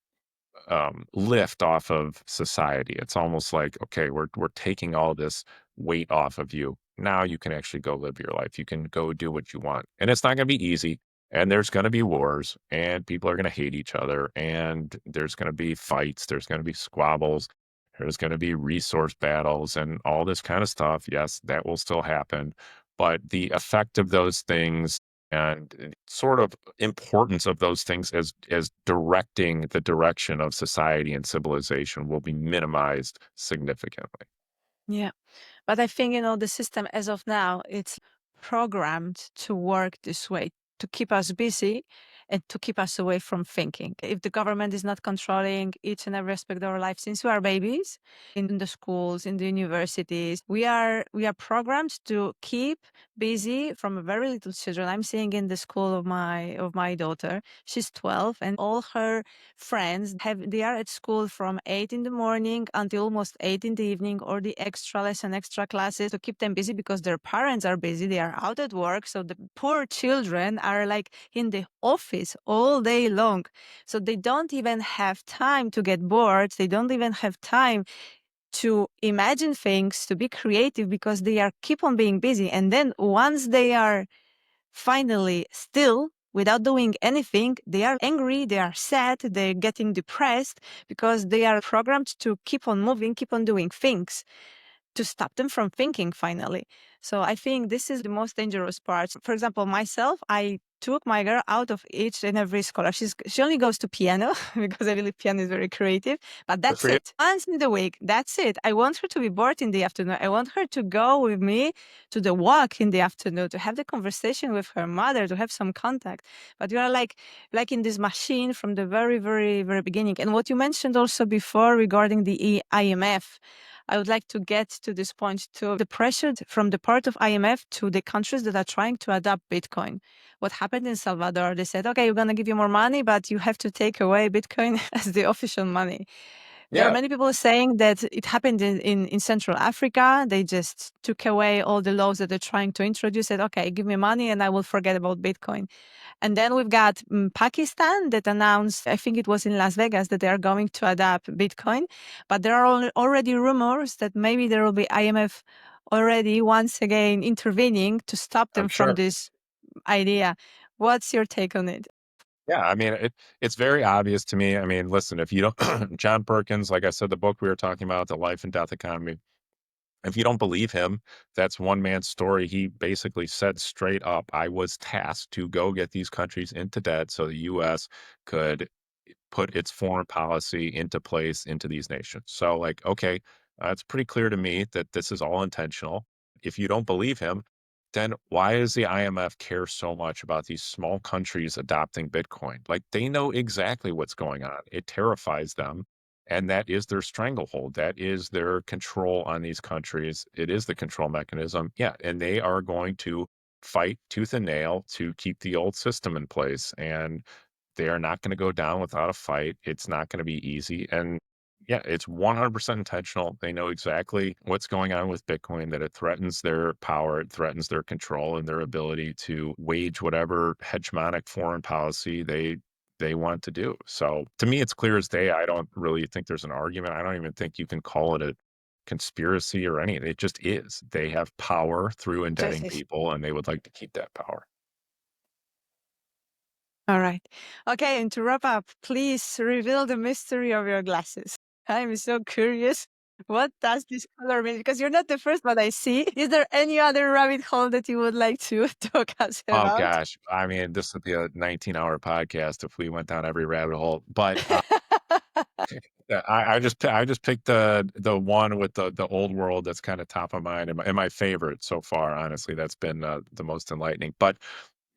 lift off of society. It's almost like, okay, we're taking all this weight off of you. Now you can actually go live your life. You can go do what you want. And it's not going to be easy. And there's going to be wars, and people are going to hate each other, and there's going to be fights, there's going to be squabbles, there's going to be resource battles and all this kind of stuff. Yes, that will still happen. but the effect of those things and sort of importance of those things as directing the direction of society and civilization will be minimized significantly. Yeah. But I think, the system as of now, it's programmed to work this way, to keep us busy and to keep us away from thinking. If the government is not controlling each and every aspect of our life since we are babies, in the schools, in the universities, we are programmed to keep busy from very little children. I'm seeing in the school of my daughter, she's 12, and all her friends they are at school from 8 in the morning until almost 8 in the evening, or the extra lesson, extra classes to keep them busy because their parents are busy, they are out at work, so the poor children are like in the office all day long, so they don't even have time to get bored, they don't even have time to imagine things, to be creative, because they are keep on being busy. And then once they are finally still without doing anything, they are angry, they are sad, they're getting depressed because they are programmed to keep on moving, keep on doing things to stop them from thinking finally. So I think this is the most dangerous part. For example, myself, I took my girl out of each and every scholar. She only goes to piano because I believe piano is very creative, but Good that's for you. it. Once in the week, that's it. I want her to be bored in the afternoon. I want her to go with me to the walk in the afternoon, to have the conversation with her mother, to have some contact. But you are like in this machine from the very, very, very beginning. And what you mentioned also before regarding the IMF, I would like to get to this point too. The pressure from the part of IMF to the countries that are trying to adopt Bitcoin. What happened in Salvador? They said, okay, we're going to give you more money, but you have to take away Bitcoin as the official money. There are Yeah, many people saying that it happened in Central Africa. They just took away all the laws that they're trying to introduce. Said, okay, give me money and I will forget about Bitcoin. And then we've got Pakistan that announced, I think it was in Las Vegas, that they are going to adopt Bitcoin. But there are already rumors that maybe there will be IMF already once again intervening to stop I'm them from sure. this idea. What's your take on it? Yeah, I mean, it's very obvious to me. I mean, listen, if you don't John Perkins, like I said, the book we were talking about, The Life and Death Economy, if you don't believe him, that's one man's story. He basically said straight up, I was tasked to go get these countries into debt so the US could put its foreign policy into place into these nations. So, like, okay, it's pretty clear to me that this is all intentional. If you don't believe him, then why does the IMF care so much about these small countries adopting Bitcoin? Like, they know exactly what's going on. It terrifies them. And that is their stranglehold. That is their control on these countries. It is the control mechanism. Yeah. And they are going to fight tooth and nail to keep the old system in place. And they are not gonna go down without a fight. It's not gonna be easy, and yeah, it's 100% intentional. They know exactly what's going on with Bitcoin, that it threatens their power, it threatens their control and their ability to wage whatever hegemonic foreign policy they want to do. So, to me, it's clear as day. I don't really think there's an argument. I don't even think you can call it a conspiracy or anything. It just is. They have power through indebting Just people, and they would like to keep that power. all right. Okay, and to wrap up, please reveal the mystery of your glasses. I'm so curious. What does this color mean? Because you're not the first one I see. Is there any other rabbit hole that you would like to talk us Oh about? gosh, I mean, this would be a 19-hour podcast if we went down every rabbit hole, but, yeah, I just picked the one with the old world that's kinda top of mind and my favorite so far, honestly, that's been, the most enlightening, but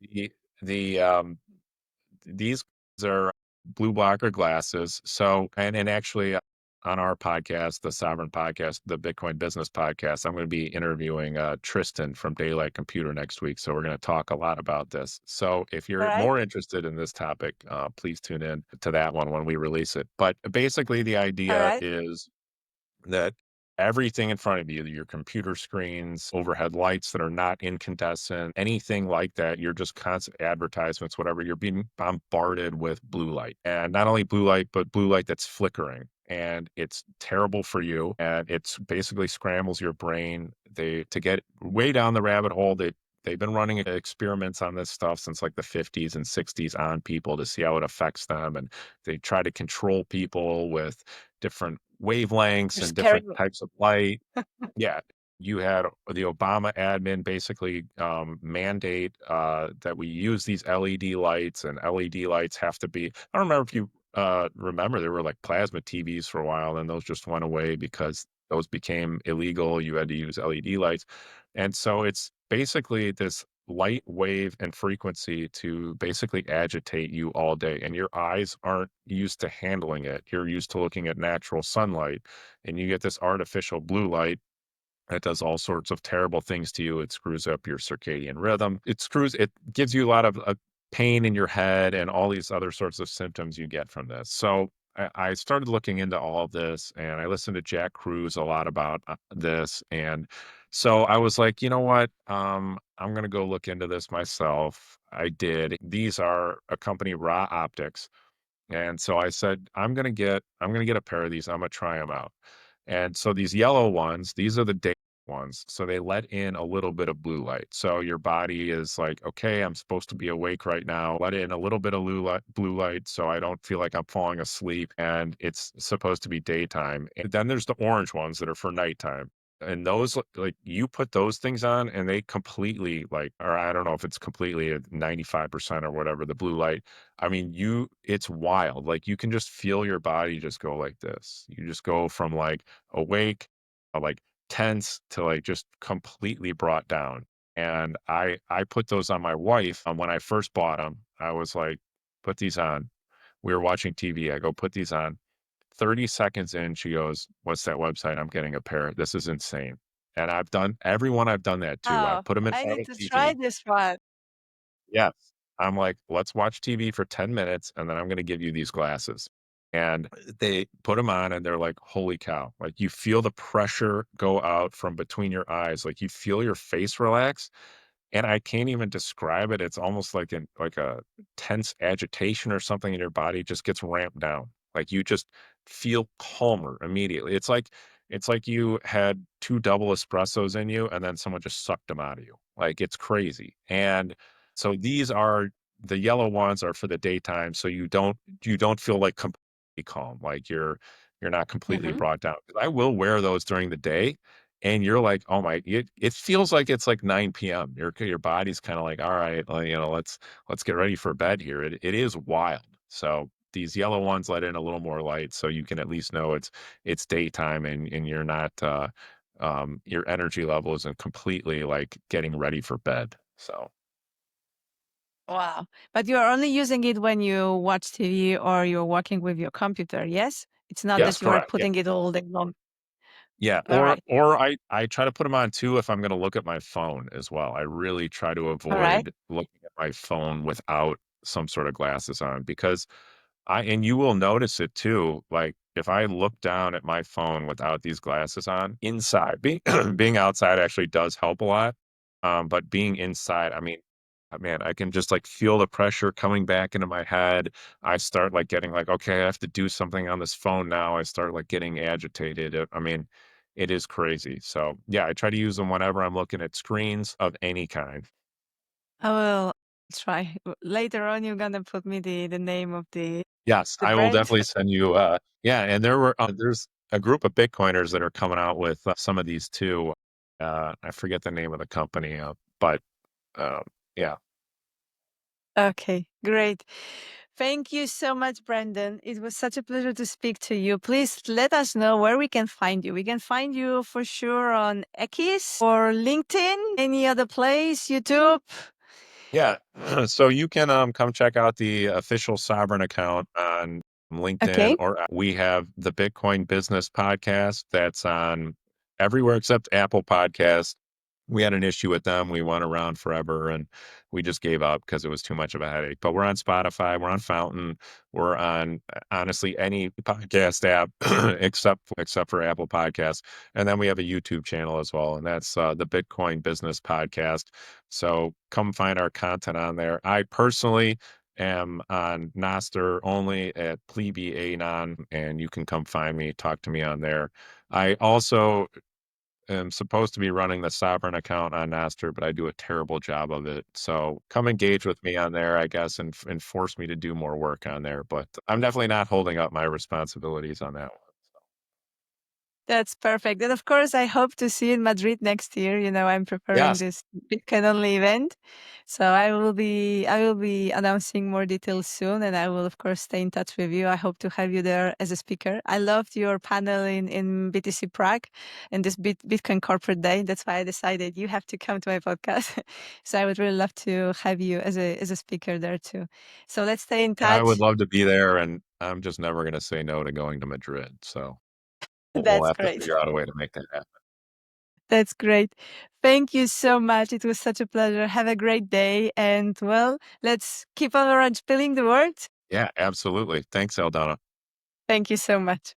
the the, these are blue blocker glasses. So, and actually on our podcast, the Sovereign podcast, the Bitcoin Business podcast, I'm going to be interviewing Tristan from Daylight Computer next week. So we're going to talk a lot about this. So if All you're right. more interested in this topic, please tune in to that one when we release it. But basically, the All idea right. is that everything in front of you, your computer screens, overhead lights that are not incandescent, anything like that, you're just constant advertisements, whatever, you're being bombarded with blue light. And not only blue light, but blue light that's flickering. And it's terrible for you. And it's basically scrambles your brain. They to get way down the rabbit hole, they've been running experiments on this stuff since like the 50s and 60s on people to see how it affects them. And they try to control people with different wavelengths You're and scaring different me. types of light. Yeah. you had the Obama admin basically mandate that we use these LED lights, and LED lights have to be. I don't remember if you remember there were like plasma TVs for a while, and those just went away because those became illegal. You had to use LED lights, and so it's basically this light wave and frequency to basically agitate you all day, and your eyes aren't used to handling it. You're used to looking at natural sunlight, and you get this artificial blue light that does all sorts of terrible things to you. It screws up your circadian rhythm. It gives you a lot of pain in your head and all these other sorts of symptoms you get from this. So I started looking into all of this, and I listened to Jack Cruz a lot about this. And so I was like, you know what? I'm going to go look into this myself. I did. These are a company, Raw Optics, and so I said, I'm gonna get a pair of these. I'm gonna try them out. And so these yellow ones, these are the day ones. So they let in a little bit of blue light. So your body is like, okay, I'm supposed to be awake right now. Let in a little bit of blue light so I don't feel like I'm falling asleep. And it's supposed to be daytime. And then there's the orange ones that are for nighttime. And those, like, you put those things on and they completely, like, or I don't know if it's completely at 95% or whatever, the blue light. I mean, it's wild. Like, you can just feel your body just go like this. You just go from like awake, like tense to like just completely brought down. And I put those on my wife when I first bought them. I was like, put these on. We were watching TV. I go, put these on. 30 seconds in, she goes, "What's that website? I'm getting a pair. This is insane." And I've done everyone I've done that to. I've Oh, put them in I front need of to try TV. this one. Yes. I'm like, "Let's watch TV for 10 minutes, and then I'm gonna give you these glasses." And they put them on, and they're like, "Holy cow." Like, you feel the pressure go out from between your eyes, like, you feel your face relax, and I can't even describe it. It's almost like a tense agitation or something in your body just gets ramped down. Like, you just feel calmer immediately. It's like you had 2 double espressos in you, and then someone just sucked them out of you. Like, it's crazy. And so the yellow ones are for the daytime, so you don't feel like completely calm, like you're not completely Mhm. brought down. 'Cause I will wear those during the day, and you're like, "Oh my," it feels like it's like 9 PM. Your body's kinda like, "All right, well, let's get ready for bed here." It is wild. So, these yellow ones let in a little more light, so you can at least know it's daytime, and you're not, your energy level isn't completely, like, getting ready for bed. So, Wow. But you are only using it when you watch TV or you're working with your computer, yes? It's not yes, that you are correct, yeah. putting it all day long. Yeah, All right. or I try to put them on too if I'm gonna look at my phone as well. I really try to All right. avoid looking at my phone without some sort of glasses on, because and you will notice it too, like, if I look down at my phone without these glasses on, inside being being outside actually does help a lot, but being inside, I mean, man, I can just, like, feel the pressure coming back into my head. I start, like, getting like, "Okay, I have to do something on this phone now." I start, like, getting agitated. I mean, it is crazy. So, yeah, I try to use them whenever I'm looking at screens of any kind. I will try. Later on, you're gonna put me the name of Yes, the I will brand. definitely send you, yeah, and there's a group of Bitcoiners that are coming out with, some of these too. I forget the name of the company, but, um, yeah. Okay, great. Thank you so much, Brandon. It was such a pleasure to speak to you. Please let us know where we can find you. We can find you for sure on X or LinkedIn, any other place, YouTube. Yeah, so you can, come check out the official Sovereign account on LinkedIn, Okay. or we have the Bitcoin Business Podcast that's on everywhere except Apple Podcast. We had an issue with them. We went around forever, and we just gave up because it was too much of a headache. But we're on Spotify, we're on Fountain, we're on, honestly, any podcast app except for Apple Podcasts. And then we have a YouTube channel as well, and that's the Bitcoin Business Podcast. So come find our content on there. I personally am on Noster only at Plebe Anon, and you can come find me, talk to me on there. I also am supposed to be running the Sovereign account on Noster, but I do a terrible job of it. So come engage with me on there, I guess, and force me to do more work on there. But I'm definitely not holding up my responsibilities on that one. That's perfect. And of course, I hope to see you in Madrid next year. I'm preparing Yes, this Bitcoin only event. So I will be announcing more details soon, and I will of course stay in touch with you. I hope to have you there as a speaker. I loved your panel in BTC Prague and this Bitcoin Corporate Day. That's why I decided you have to come to my podcast. So I would really love to have you as a speaker there too. So let's stay in I would touch. love to be there, and I'm just never going to say no to going to Madrid. So we'll That's have to great. figure out a way to make that happen. That's great. Thank you so much. It was such a pleasure. Have a great day. And well, let's keep on orange pilling the world. Yeah, absolutely. Thanks, Aldana. Thank you so much.